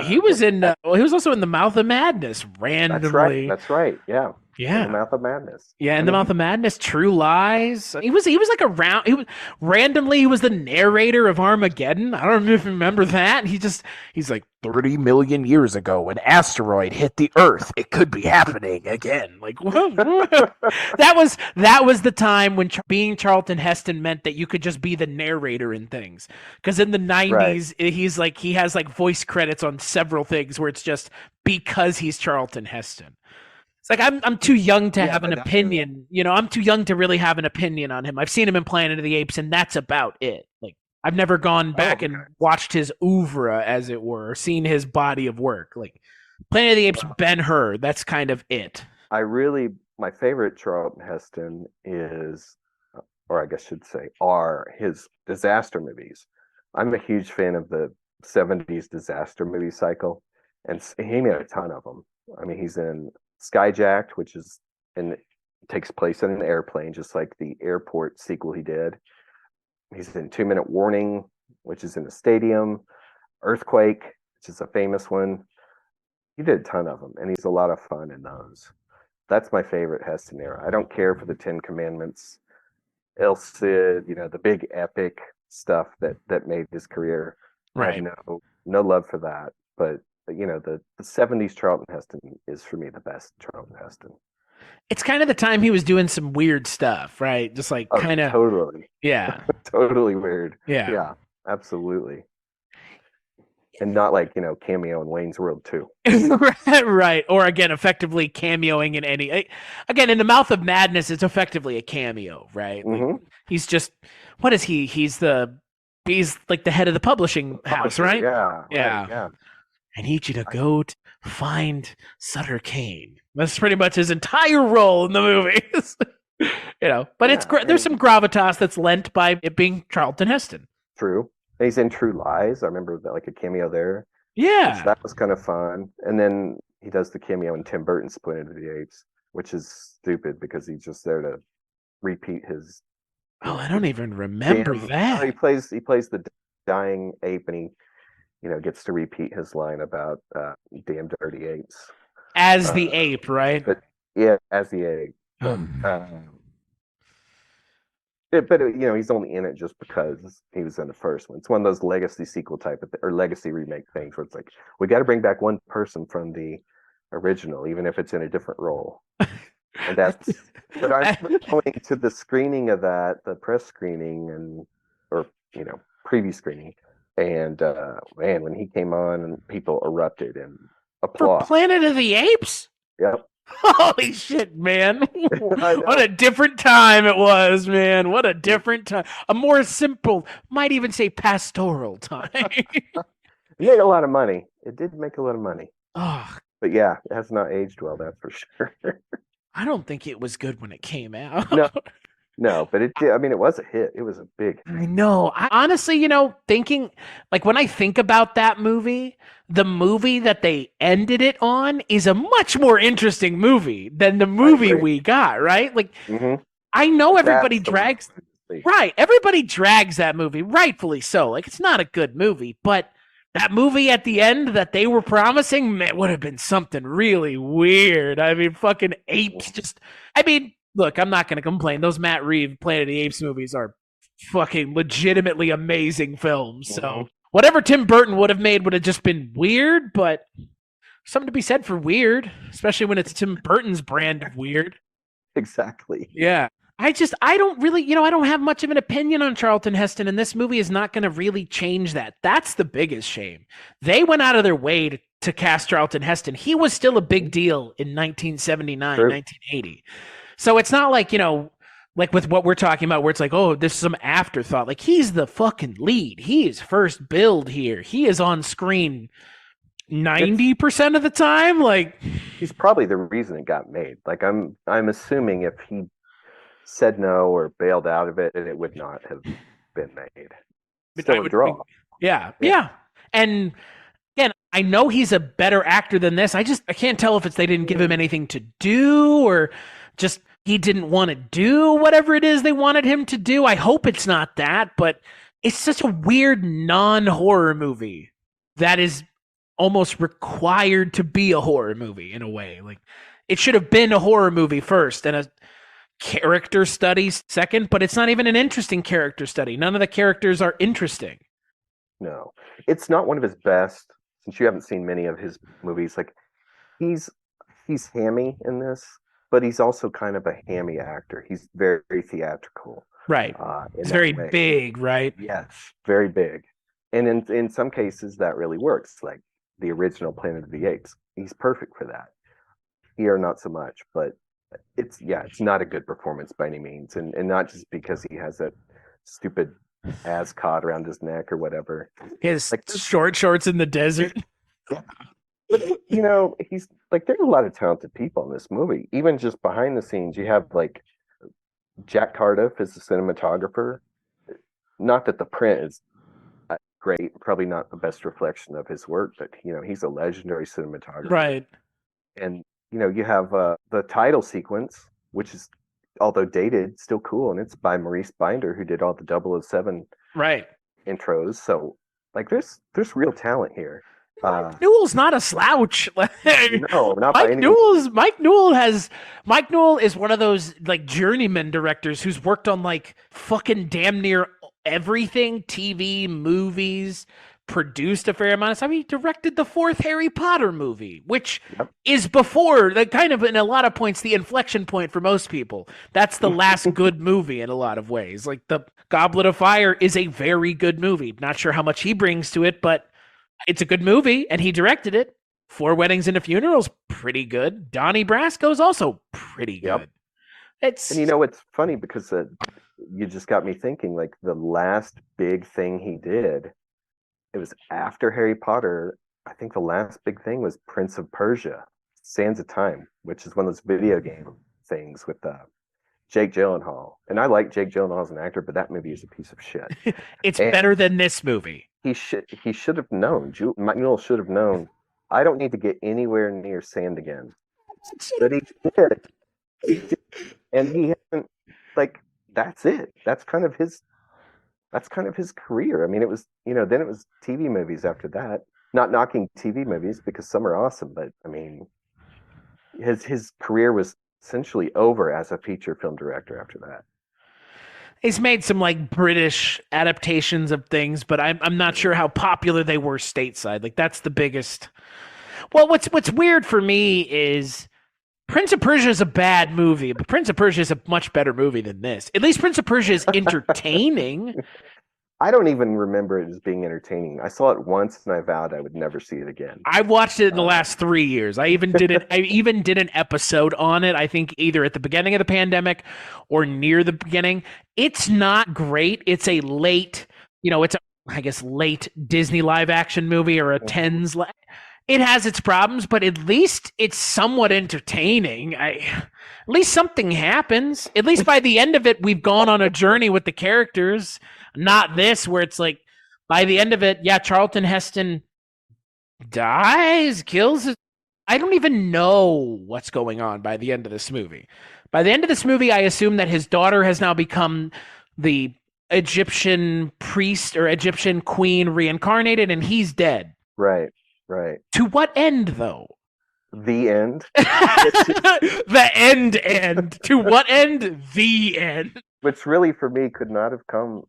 He was he was also in The Mouth of Madness randomly.
That's right. Yeah.
Yeah.
The Mouth of Madness.
Yeah, in The Mouth of Madness, True Lies. He was like he was the narrator of Armageddon. I don't know if you remember that. He's like 30 million years ago, an asteroid hit the Earth. It could be happening again. Like that was the time when being Charlton Heston meant that you could just be the narrator in things. Because in the 90s, he has voice credits on several things where it's just because he's Charlton Heston. It's like I'm too young to have an opinion. I'm too young to really have an opinion on him. I've seen him in Planet of the Apes, and that's about it. I've never gone back and watched his oeuvre, as it were, or seen his body of work. Planet of the Apes, Ben-Hur, that's kind of it.
My favorite Charlton Heston is, or I guess I should say, are his disaster movies. I'm a huge fan of the 70s disaster movie cycle, and he made a ton of them. I mean, he's in Skyjacked, which takes place in an airplane, just like the airport sequel he did. He's in 2 Minute Warning, which is in a stadium. Earthquake, which is a famous one. He did a ton of them, and he's a lot of fun in those. That's my favorite Heston era. I don't care for the 10 Commandments, El Cid, the big epic stuff that made his career.
Right.
I have no love for that, but the 70s Charlton Heston is for me the best Charlton Heston.
It's kind of the time he was doing some weird stuff, right? Just kind of
totally.
Yeah.
Totally weird.
Yeah.
Yeah, absolutely. And not cameo in Wayne's World 2.
Right. Or again, effectively cameoing in in The Mouth of Madness, it's effectively a cameo, right?
Mm-hmm.
He's just, what is he? He's like the head of the publishing house, right?
Yeah.
Yeah.
Right, yeah.
I need you to go find Sutter Kane. That's pretty much his entire role in the movies. But there's some gravitas that's lent by it being Charlton Heston.
True. He's in True Lies. I remember a cameo there.
Yeah.
So that was kind of fun. And then he does the cameo in Tim Burton's Planet of the Apes, which is stupid because he's just there to repeat his.
Oh, I don't even remember that.
He plays the dying ape, and he gets to repeat his line about damn dirty apes.
As the ape, right?
But yeah, as the ape. But he's only in it just because he was in the first one. It's one of those legacy sequel or legacy remake things where it's like, we got to bring back one person from the original, even if it's in a different role. And but I'm going to the screening of that, the press screening, preview screening, and man, when he came on, and people erupted in
For
applause.
Planet of the Apes?
Yep.
Holy shit, man.
I know.
What a different time it was, man. What a different time. A more simple, might even say pastoral time.
It made a lot of money. It did make a lot of money.
Oh,
But yeah, it has not aged well, that's for sure.
I don't think it was good when it came out.
No, but it did. I mean, it was a hit. It was a big hit.
I know. I honestly, thinking, like, when I think about that movie, the movie that they ended it on is a much more interesting movie than the movie we got, right? Like, I know everybody drags, right? Everybody drags that movie, rightfully so. Like, it's not a good movie, but that movie at the end that they were promising, man, would have been something really weird. I mean, fucking apes just, look, I'm not going to complain. Those Matt Reeves Planet of the Apes movies are fucking legitimately amazing films. So whatever Tim Burton would have made would have just been weird, but something to be said for weird, especially when it's Tim Burton's brand of weird.
Exactly.
Yeah. I don't really, I don't have much of an opinion on Charlton Heston, and this movie is not going to really change that. That's the biggest shame. They went out of their way to cast Charlton Heston. He was still a big deal in 1979, 1980. So it's not like, like with what we're talking about where it's like, oh, this is some afterthought. Like, he's the fucking lead. He is first billed here. He is on screen 90% of the time. Like,
he's probably the reason it got made. Like, I'm assuming if he said no or bailed out of it, and it would not have been made. Still a draw.
Yeah. And again, I know he's a better actor than this. I can't tell if it's they didn't give him anything to do or just he didn't want to do whatever it is they wanted him to do. I hope it's not that, but it's such a weird non-horror movie that is almost required to be a horror movie in a way. Like, it should have been a horror movie first and a character study second, but it's not even an interesting character study. None of the characters are interesting.
No, it's not one of his best. Since you haven't seen many of his movies, like he's hammy in this, but he's also kind of a hammy actor. He's very, very theatrical.
Right. It's very big, right?
Yes, very big. And in some cases that really works, like the original Planet of the Apes. He's perfect for that. Here, not so much, but it's not a good performance by any means. And not just because he has that stupid ascot around his neck or whatever.
His like short shorts in the desert.
But he's like, there's a lot of talented people in this movie. Even just behind the scenes, you have like Jack Cardiff as the cinematographer. Not that the print is great, probably not the best reflection of his work, but he's a legendary cinematographer.
Right.
And you have the title sequence, which is, although dated, still cool, and it's by Maurice Binder, who did all the 007 intros. So like there's real talent here.
Newell's not a slouch.
No, not by any
means. Mike Newell is one of those like journeyman directors who's worked on like fucking damn near everything, TV, movies, produced a fair amount of stuff. He directed the 4th Harry Potter movie, which is before the kind of, in a lot of points, the inflection point for most people. That's the last good movie in a lot of ways. Like the Goblet of Fire is a very good movie. Not sure how much he brings to it, but it's a good movie, and he directed it. 4 Weddings and a Funeral's pretty good. Donnie Brasco's also pretty good.
And it's funny because you just got me thinking, like the last big thing he did, it was after Harry Potter. I think the last big thing was Prince of Persia, Sands of Time, which is one of those video game things with Jake Gyllenhaal. And I like Jake Gyllenhaal as an actor, but that movie is a piece of shit.
It's better than this movie.
He should have known. Mike Newell should have known. I don't need to get anywhere near sand again. But he did. And he hasn't, like, that's it. That's kind of his career. I mean, it was, then it was TV movies after that. Not knocking TV movies because some are awesome, but I mean, his career was essentially over as a feature film director after that.
He's made some like British adaptations of things, but I'm not sure how popular they were stateside. Like that's the biggest. Well, what's weird for me is Prince of Persia is a bad movie, but Prince of Persia is a much better movie than this. At least Prince of Persia is entertaining.
I don't even remember it as being entertaining. I saw it once and I vowed I would never see it again.
I've watched it in the last 3 years. I even did an episode on it, I think either at the beginning of the pandemic or near the beginning. It's not great. It's a late, late Disney live action movie or a tens. It has its problems, but at least it's somewhat entertaining. At least something happens. At least by the end of it, we've gone on a journey with the characters. Not this, where it's like, by the end of it, yeah, Charlton Heston dies, kills his... I don't even know what's going on by the end of this movie. By the end of this movie, I assume that his daughter has now become the Egyptian priest or Egyptian queen reincarnated, and he's dead.
Right.
To what end, though?
The end.
The end. To what end? The end.
Which really, for me, could not have come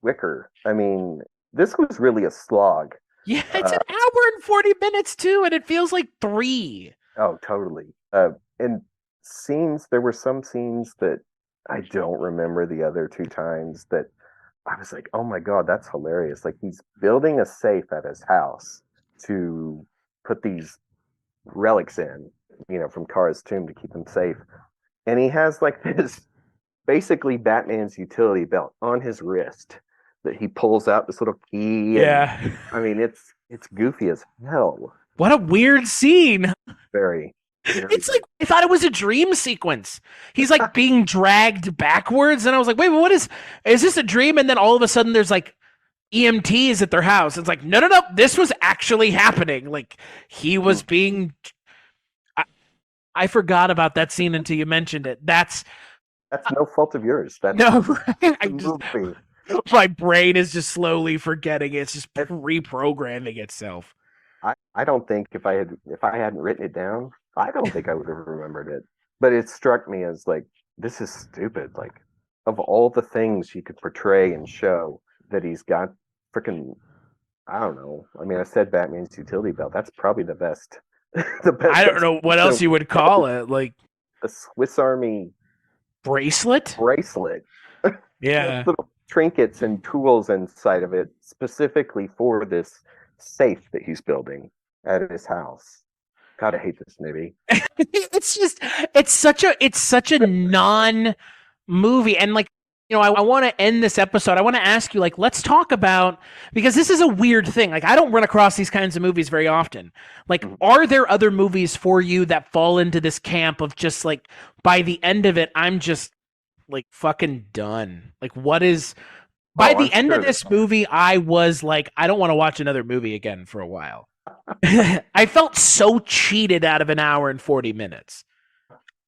quicker. I mean, this was really a slog.
Yeah, it's an hour and 40 minutes, too, and it feels like 3.
Oh, totally. And there were some scenes that I don't remember the other 2 times that I was like, oh my God, that's hilarious. Like, he's building a safe at his house to put these relics in, from Kara's tomb to keep them safe. And he has like this, basically Batman's utility belt on his wrist that he pulls out this little key.
Yeah.
And, I mean, it's goofy as hell.
What a weird scene.
Very.
It's like, I thought it was a dream sequence. He's like being dragged backwards. And I was like, wait, what is this a dream? And then all of a sudden there's like EMTs at their house. It's like, no, this was actually happening. Like, he was being... I forgot about that scene until you mentioned it. That's
no fault of yours. That's
no, right? My brain is just slowly forgetting. It's just reprogramming itself.
I don't think if I hadn't written it down, I don't think I would have remembered it. But it struck me as like, this is stupid. Like, of all the things you could portray and show, that he's got freaking, I don't know. I mean, I said Batman's utility belt. That's probably the best. The best.
I don't know what else you would call it. Like
the Swiss Army
bracelet. Yeah.
Little trinkets and tools inside of it, specifically for this safe that he's building at his house. God, I hate this movie.
it's such a non-movie, and like, I want to end this episode. I want to ask you, like, let's talk about, because this is a weird thing. Like, I don't run across these kinds of movies very often. Like, are there other movies for you that fall into this camp of just like, by the end of it, I'm just like fucking done. Like, what is, by the end of this movie, I was like, I don't want to watch another movie again for a while. I felt so cheated out of an hour and 40 minutes.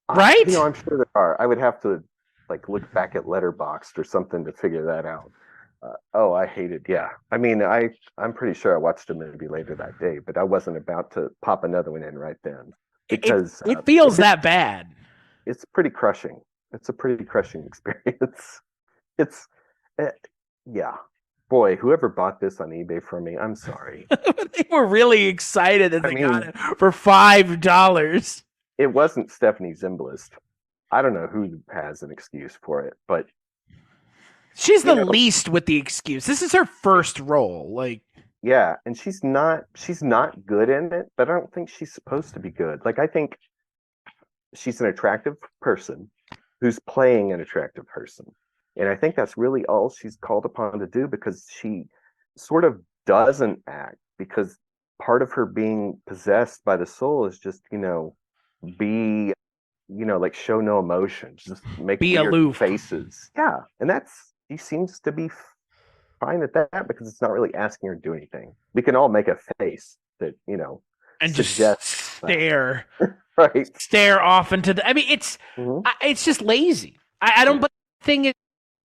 Right?
I'm sure there are. I would have to like look back at Letterboxd or something to figure that out. I hated. Yeah, I mean, I'm pretty sure I watched a movie later that day, but I wasn't about to pop another one in right then because
it feels that bad.
It's pretty crushing. It's a pretty crushing experience. It's yeah. Boy, whoever bought this on eBay for me, I'm sorry.
They were really excited that they got it for $5.
It wasn't Stephanie Zimbalist. I don't know who has an excuse for it, but
she's the least with the excuse. This is her first role. Like,
yeah, and she's not good in it, but I don't think she's supposed to be good. Like, I think she's an attractive person who's playing an attractive person. And I think that's really all she's called upon to do, because she sort of doesn't act, because part of her being possessed by the soul is just, be, like show no emotion, just make weird
aloof
faces. Yeah. And she seems to be fine at that because it's not really asking her to do anything. We can all make a face that,
and just stare.
Right.
Stare off into the, I mean, it's just lazy. I don't, but the thing is,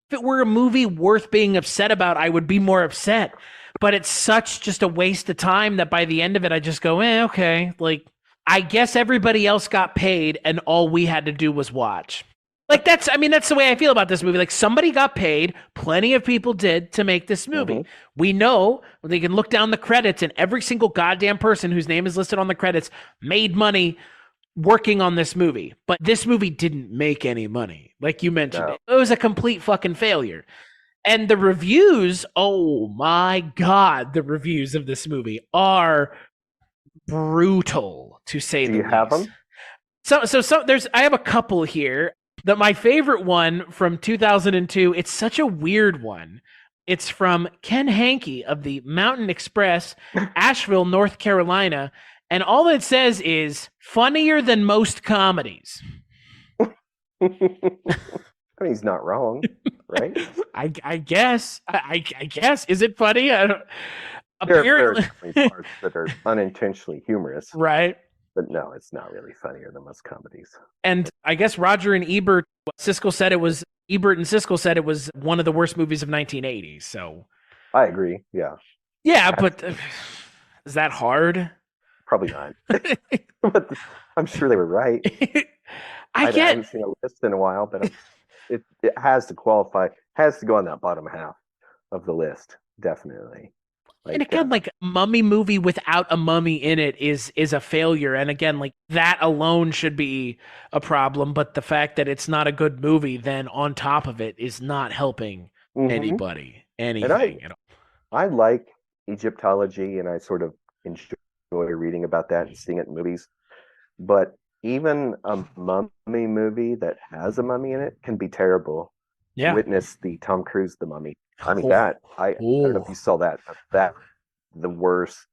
if it were a movie worth being upset about, I would be more upset. But it's such just a waste of time that by the end of it, I just go, okay. Like, I guess everybody else got paid and all we had to do was watch. Like, that's the way I feel about this movie. Like, somebody got paid, plenty of people did, to make this movie. We know, they can look down the credits, and every single goddamn person whose name is listed on the credits made money working on this movie. But this movie didn't make any money. Like you mentioned, it was a complete fucking failure. And the reviews, oh my God, the reviews of this movie are brutal, to say the least.
Do you have them?
So I have a couple here. My favorite one from 2002, it's such a weird one. It's from Ken Hankey of the Mountain Express, Asheville, North Carolina. And all it says is, funnier than most comedies.
I mean, he's not wrong, right?
I guess. I guess. Is it funny? I don't...
There
Apparently...
are parts that are unintentionally humorous.
Right.
But no, it's not really funnier than most comedies.
And I guess Roger and Ebert, Ebert and Siskel said it was one of the worst movies of 1980. So
I agree. Yeah.
Yeah, but is that hard?
Probably not. But I'm sure they were right. I haven't seen a list in a while, but it has to qualify, has to go on that bottom half of the list, definitely.
And again, like, mummy movie without a mummy in it is a failure. And again, like, that alone should be a problem. But the fact that it's not a good movie, then on top of it, is not helping anybody, anything at all.
I like Egyptology, and I sort of enjoy reading about that and seeing it in movies. But even a mummy movie that has a mummy in it can be terrible.
Yeah.
Witness the Tom Cruise The Mummy. I mean, I don't know if you saw that. That the worst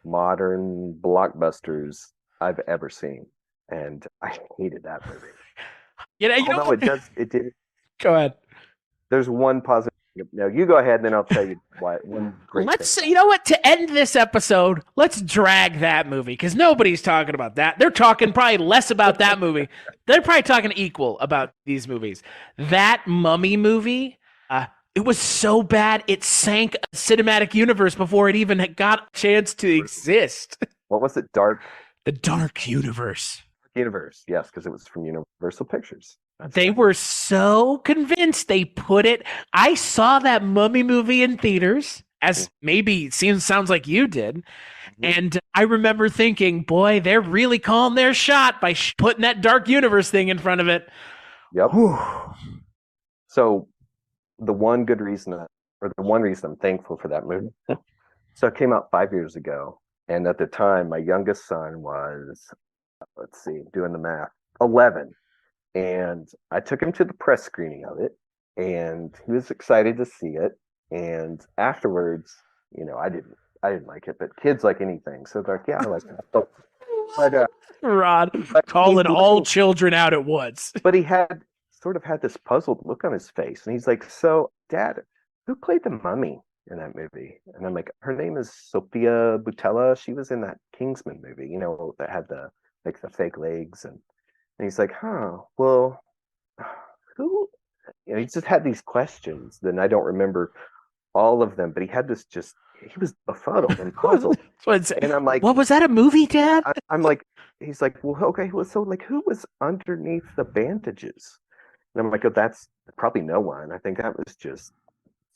modern blockbusters I've ever seen, and I hated that movie. It did.
Go ahead.
There's one positive. No, you go ahead, and then I'll tell you why.
You know what? To end this episode, let's drag that movie, because nobody's talking about that. They're talking probably less about that movie. They're probably talking equal about these movies. That mummy movie. It was so bad, it sank a cinematic universe before it even got a chance to exist.
What was it?
The Dark Universe.
Universe, yes, because it was from Universal Pictures.
They were so convinced they put it. I saw that mummy movie in theaters, as maybe sounds like you did. And I remember thinking, boy, they're really calling their shot by putting that Dark Universe thing in front of it.
Yep. So the one reason I'm thankful for that movie. So it came out 5 years ago. And at the time, my youngest son was, doing the math, 11. And I took him to the press screening of it, and he was excited to see it. And afterwards, I didn't like it, but kids like anything. So they're like, yeah, I like it. But,
Rod, calling all children out at once.
But he sort of had this puzzled look on his face, and he's like, so Dad, who played the mummy in that movie? And I'm like, her name is Sophia Boutella. She was in that Kingsman movie, that had the fake legs. And he's like, well, who? He just had these questions. Then I don't remember all of them, but he had this he was befuddled and puzzled. And I'm like,
what was that, a movie, Dad?
I'm like, he's like, well, okay, well, so like, who was underneath the bandages? And I'm like, oh, that's probably no one. I think that was just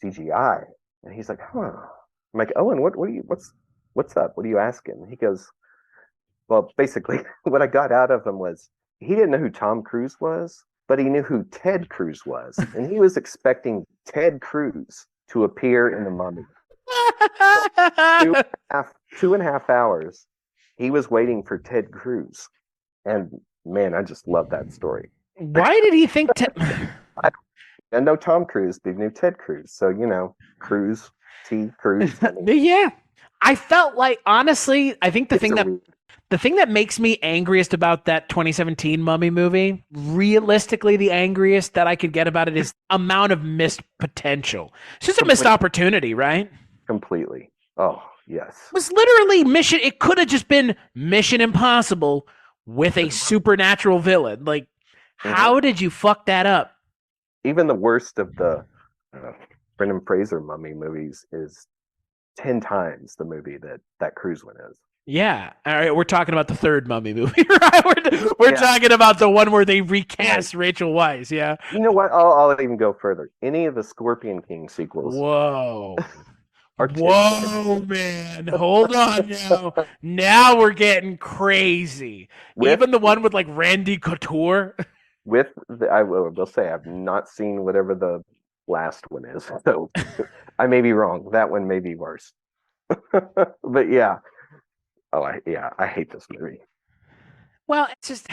CGI. And he's like, huh. I'm like, Owen, what's up? What are you asking? And he goes, well, basically, what I got out of him was he didn't know who Tom Cruise was, but he knew who Ted Cruz was. And he was expecting Ted Cruz to appear in The Mummy. So 2.5 hours, he was waiting for Ted Cruz. And man, I just love that story.
Why did he think
And no Tom Cruise, big new Ted Cruz. So, Cruz, Cruz.
Yeah. I felt like, honestly, I think the thing that makes me angriest about that 2017 Mummy movie, realistically, the angriest that I could get about it is amount of missed potential. It's just a missed opportunity, right?
Completely. Oh, yes.
It was literally it could have just been Mission Impossible with a supernatural villain. Like, how did you fuck that up?
Even the worst of the Brendan Fraser Mummy movies is 10 times the movie that Cruise one is.
Yeah. All right. We're talking about the third Mummy movie, right? We're talking about the one where they recast Rachel Weisz. Yeah.
You know what? I'll even go further. Any of the Scorpion King sequels.
Whoa. Whoa, man. Hold on now. Now we're getting crazy. Even the one with like Randy Couture.
I will say I've not seen whatever the last one is. So I may be wrong. That one may be worse. But yeah. I hate this movie.
Well, it's just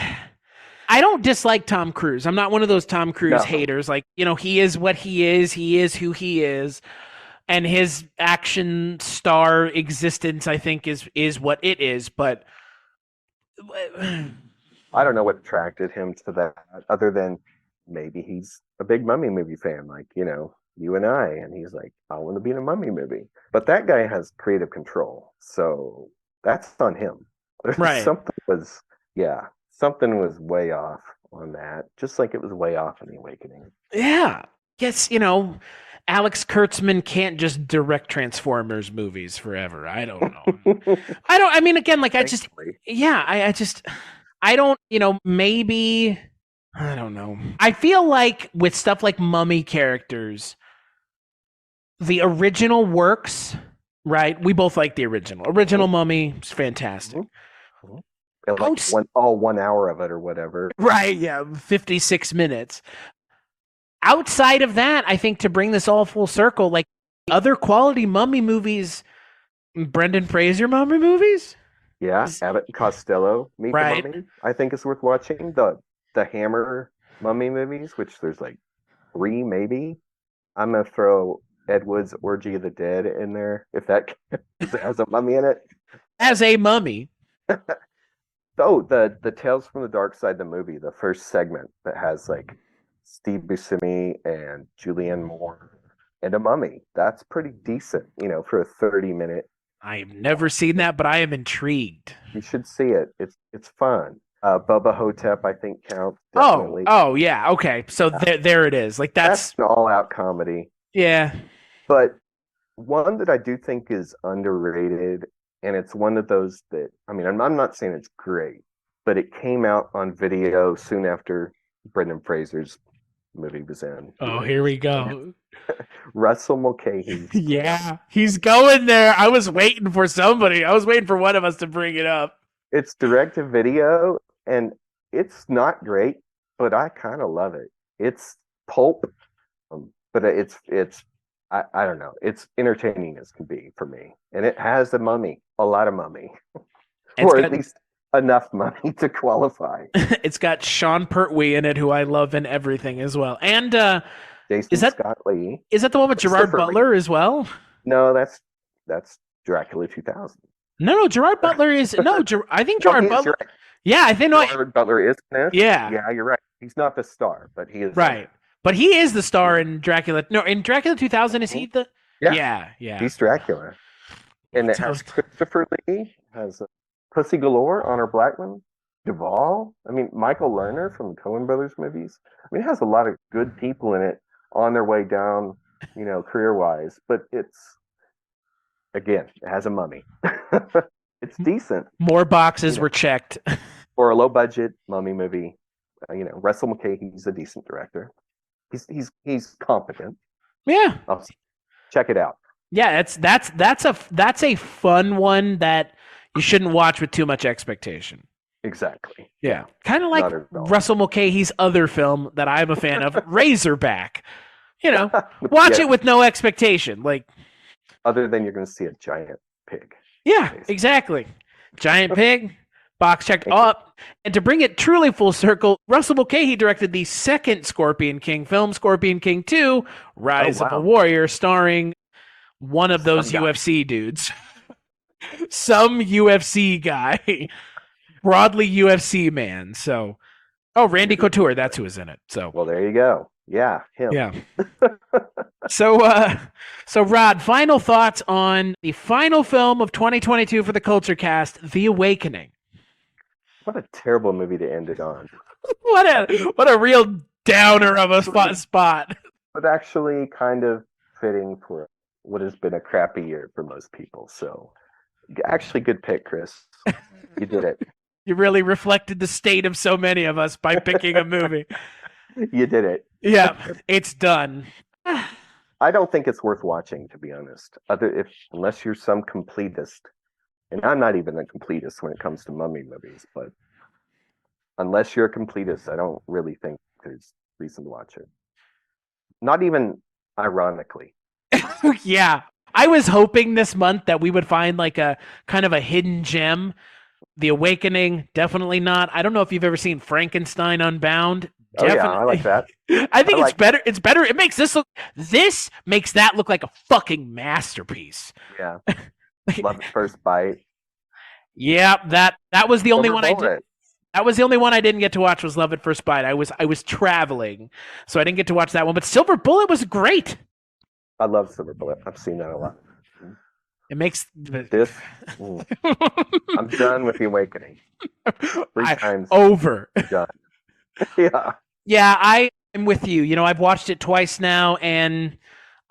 I don't dislike Tom Cruise. I'm not one of those Tom Cruise haters. Like, he is what he is. He is who he is. And his action star existence, I think, is what it is. But
I don't know what attracted him to that, other than maybe he's a big Mummy movie fan, like, you and I, and he's like, I want to be in a Mummy movie. But that guy has creative control, so that's on him.
Right.
Something was way off on that, just like it was way off in The Awakening.
Yeah. Yes, Alex Kurtzman can't just direct Transformers movies forever. I don't know. I mean, again, like, maybe, I don't know. I feel like with stuff like Mummy characters, the original works, right? We both like the original. Original Mummy is fantastic.
Mm-hmm. Like 1 hour of it or whatever.
Right, yeah, 56 minutes. Outside of that, I think to bring this all full circle, like other quality Mummy movies, Brendan Fraser Mummy movies?
Yeah, Abbott and Costello Meet the Mummy, I think is worth watching. The Hammer Mummy movies, which there's like 3 maybe. I'm going to throw Ed Wood's Orgy of the Dead in there, if that has a mummy in it.
As a mummy.
Oh, the Tales from the Dark Side, the movie, the first segment that has like Steve Buscemi and Julianne Moore and a mummy. That's pretty decent, for a 30-minute.
I've never seen that, but I am intrigued.
You should see it. It's fun. Bubba Hotep, I think, counts. Definitely.
Oh, yeah. Okay, so there it is. Like that's
an all-out comedy.
Yeah.
But one that I do think is underrated, and it's one of those that, I mean, I'm not saying it's great, but it came out on video soon after Brendan Fraser's movie was in.
Oh, here we go.
Russell Mulcahy.
Yeah, he's going there. I was waiting for somebody. I was waiting for one of us to bring it up.
It's direct to video, and it's not great, but I kind of love it. It's pulp, but it's I don't know. It's entertaining as can be for me, and it has a lot of mummy, or at least enough mummy to qualify.
It's got Sean Pertwee in it, who I love in everything as well, and
Jason Scott Lee.
Is that the one with Gerard Butler as well?
No, that's Dracula 2000.
No, Gerard Butler is I think Gerard Butler.
Right.
Yeah, I think
Gerard Butler is in it.
Yeah,
you're right. He's not the star, but he is
right. But he is the star in Dracula. No, in Dracula 2000, is he the? Yeah.
He's Dracula, and it has Christopher Lee, has Pussy Galore, Honor Blackman, Duvall. I mean, Michael Lerner from the Coen Brothers movies. I mean, it has a lot of good people in it on their way down, career-wise. But it has a mummy. It's decent.
More boxes were checked.
For a low-budget mummy movie, Russell Mulcahy's a decent director. He's competent.
Yeah.
Check it out.
Yeah, that's a fun one that you shouldn't watch with too much expectation.
Exactly.
Yeah. Kind of like Russell Mulcahy's other film that I'm a fan of, Razorback. Watch it with no expectation. Like,
other than you're going to see a giant pig.
Yeah, exactly. Giant pig. Box checked up. And to bring it truly full circle, Russell Mulcahy directed the second Scorpion King film, Scorpion King 2, Rise of a Warrior, starring one of those UFC dudes. Some UFC guy. Broadly UFC man. So, Randy Couture, that's who was in it. So,
well, there you go. Yeah, him.
Yeah. So Rod, final thoughts on the final film of 2022 for the Kulturecast, The Awakening.
What a terrible movie to end it on.
what a real downer of a spot.
But actually kind of fitting for what has been a crappy year for most people. So actually good pick, Chris. You did it.
You really reflected the state of so many of us by picking a movie.
You did it.
Yeah, it's done.
I don't think it's worth watching, to be honest. Unless you're some completist. And I'm not even a completist when it comes to mummy movies, but unless you're a completist, I don't really think there's reason to watch it. Not even Ironically.
Yeah. I was hoping this month that we would find like a kind of a hidden gem. The Awakening, definitely not. I don't know if you've ever seen Frankenstein Unbound.
Oh yeah, I like that.
I think it's better. It's better. It makes this makes that look like a fucking masterpiece.
Yeah. Love at First Bite.
Yeah, that was the only one I did.
Bullet.
That was the only one I didn't get to watch was Love at First Bite. I was traveling, so I didn't get to watch that one. But Silver Bullet was great.
I love Silver Bullet. I've seen that a lot.
It makes
this. I'm done with The Awakening. 3 times
over.
Done. Yeah.
Yeah, I am with you. You know, I've watched it twice now, and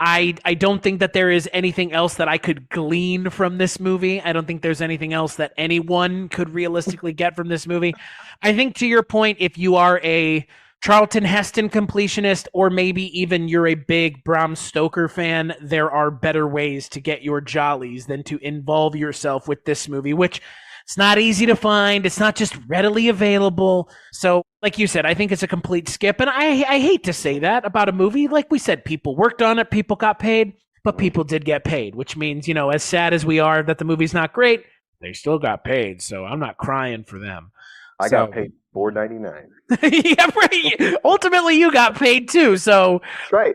I don't think that there is anything else that I could glean from this movie. I don't think there's anything else that anyone could realistically get from this movie. I think to your point, if you are a Charlton Heston completionist, or maybe even you're a big Bram Stoker fan, there are better ways to get your jollies than to involve yourself with this movie, which it's not easy to find. It's not just readily available. So, like you said, I think it's a complete skip. And I hate to say that about a movie. Like we said, people worked on it, people got paid, but people did get paid, which means, you know, as sad as we are that the movie's not great, they still got paid. So I'm not crying for them.
I got paid $4.99.
Yeah, right. Ultimately, you got paid too. So
That's right.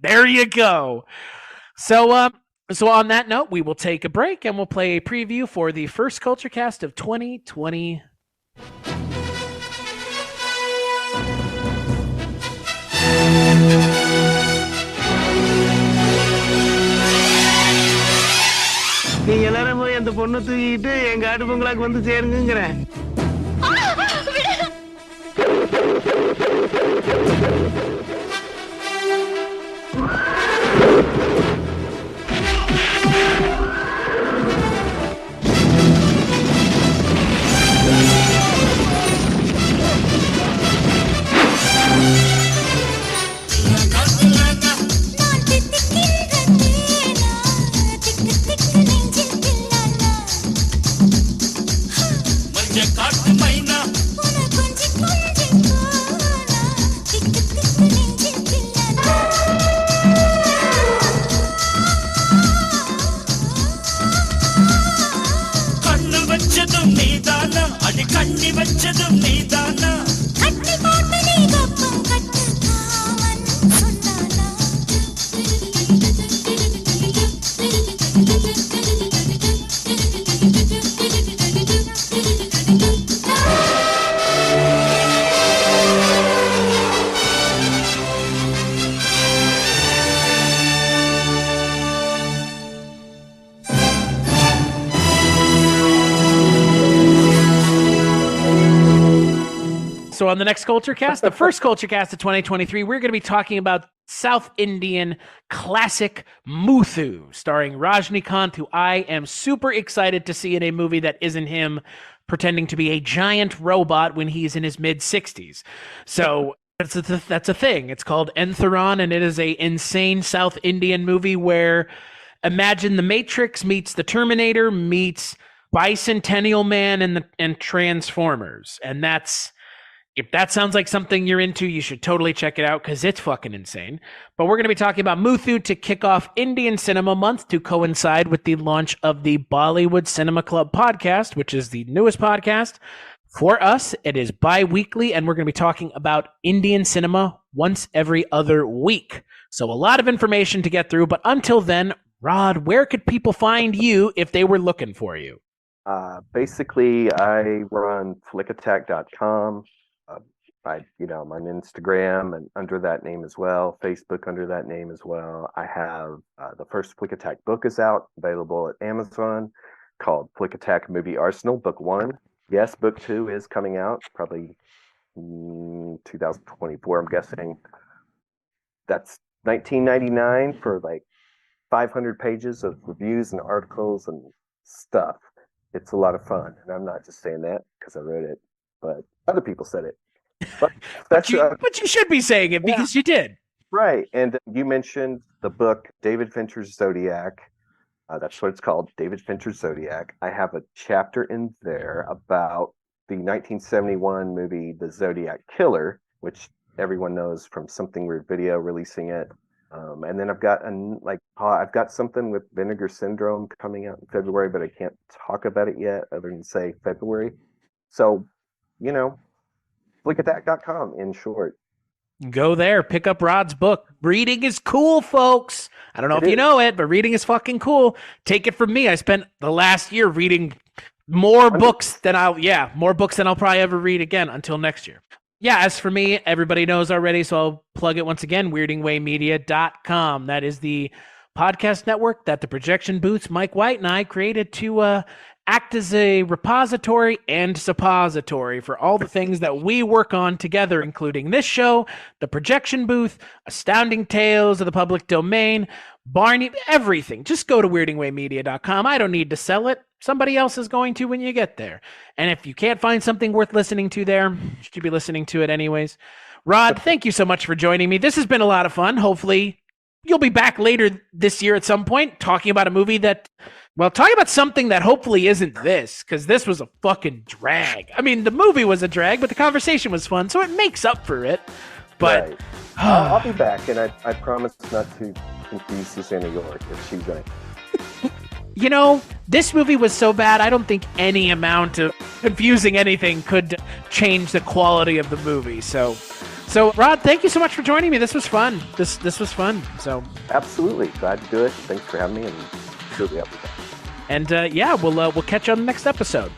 there you go. So on that note, we will take a break and we'll play a preview for the first Kulturecast of 2020.
நீங்க எல்லாரும் போய் அந்த பொண்ணு தூக்கிட்டு எங்க ஆட்டு பொங்கலாக்கு வந்து சேருங்கிறேன்.
So on the next Kulturecast, the first Kulturecast of 2023, we're going to be talking about South Indian classic Muthu, starring Rajnikant, who I am super excited to see in a movie that isn't him pretending to be a giant robot when he's in his mid-60s. So that's a thing. It's called Enthuran, and it is a insane South Indian movie where imagine The Matrix meets The Terminator meets Bicentennial Man and Transformers. And if that sounds like something you're into, you should totally check it out because it's fucking insane. But we're going to be talking about Muthu to kick off Indian Cinema Month to coincide with the launch of the Bollywood Cinema Club podcast, which is the newest podcast. For us, it is bi-weekly, and we're going to be talking about Indian cinema once every other week. So a lot of information to get through, but until then, Rod, where could people find you if they were looking for you?
Basically, I run flickattack.com. I'm on Instagram and under that name as well, Facebook under that name as well. I have the first Flick Attack book is out, available at Amazon, called Flick Attack Movie Arsenal, Book 1. Yes, Book 2 is coming out, probably 2024, I'm guessing. That's $19.99 for like 500 pages of reviews and articles and stuff. It's a lot of fun, and I'm not just saying that because I wrote it, but other people said it. But
you should be saying it because you did.
Right. And you mentioned the book, David Fincher's Zodiac. That's what it's called, David Fincher's Zodiac. I have a chapter in there about the 1971 movie, The Zodiac Killer, which everyone knows from Something Weird Video releasing it. And then I've got I've got something with Vinegar Syndrome coming out in February, but I can't talk about it yet other than say February. So, flickattack.com in short.
Go there, pick up Rod's book. Reading is cool, folks. I don't know if you know it, but reading is fucking cool. Take it from me. I spent the last year reading more books than I'll probably ever read again until next year. Yeah, as for me, everybody knows already, so I'll plug it once again, weirdingwaymedia.com. That is the podcast network that the Projection Booth's Mike White and I created to act as a repository and suppository for all the things that we work on together, including this show, the Projection Booth, Astounding Tales of the Public Domain, Barney, everything. Just go to weirdingwaymedia.com. I don't need to sell it. Somebody else is going to when you get there. And if you can't find something worth listening to there, you should be listening to it anyways. Rod, thank you so much for joining me. This has been a lot of fun. Hopefully you'll be back later this year at some point talking about a movie talking about something that hopefully isn't this, because this was a fucking drag. I mean, the movie was a drag, but the conversation was fun, so it makes up for it. But
right. I'll be back, and I promise not to confuse Susanna York if she's right.
This movie was so bad, I don't think any amount of confusing anything could change the quality of the movie. So Rod, thank you so much for joining me. This was fun. This was fun. So
absolutely glad to do it. Thanks for having me, and sure I'll be back.
And we'll catch you on the next episode.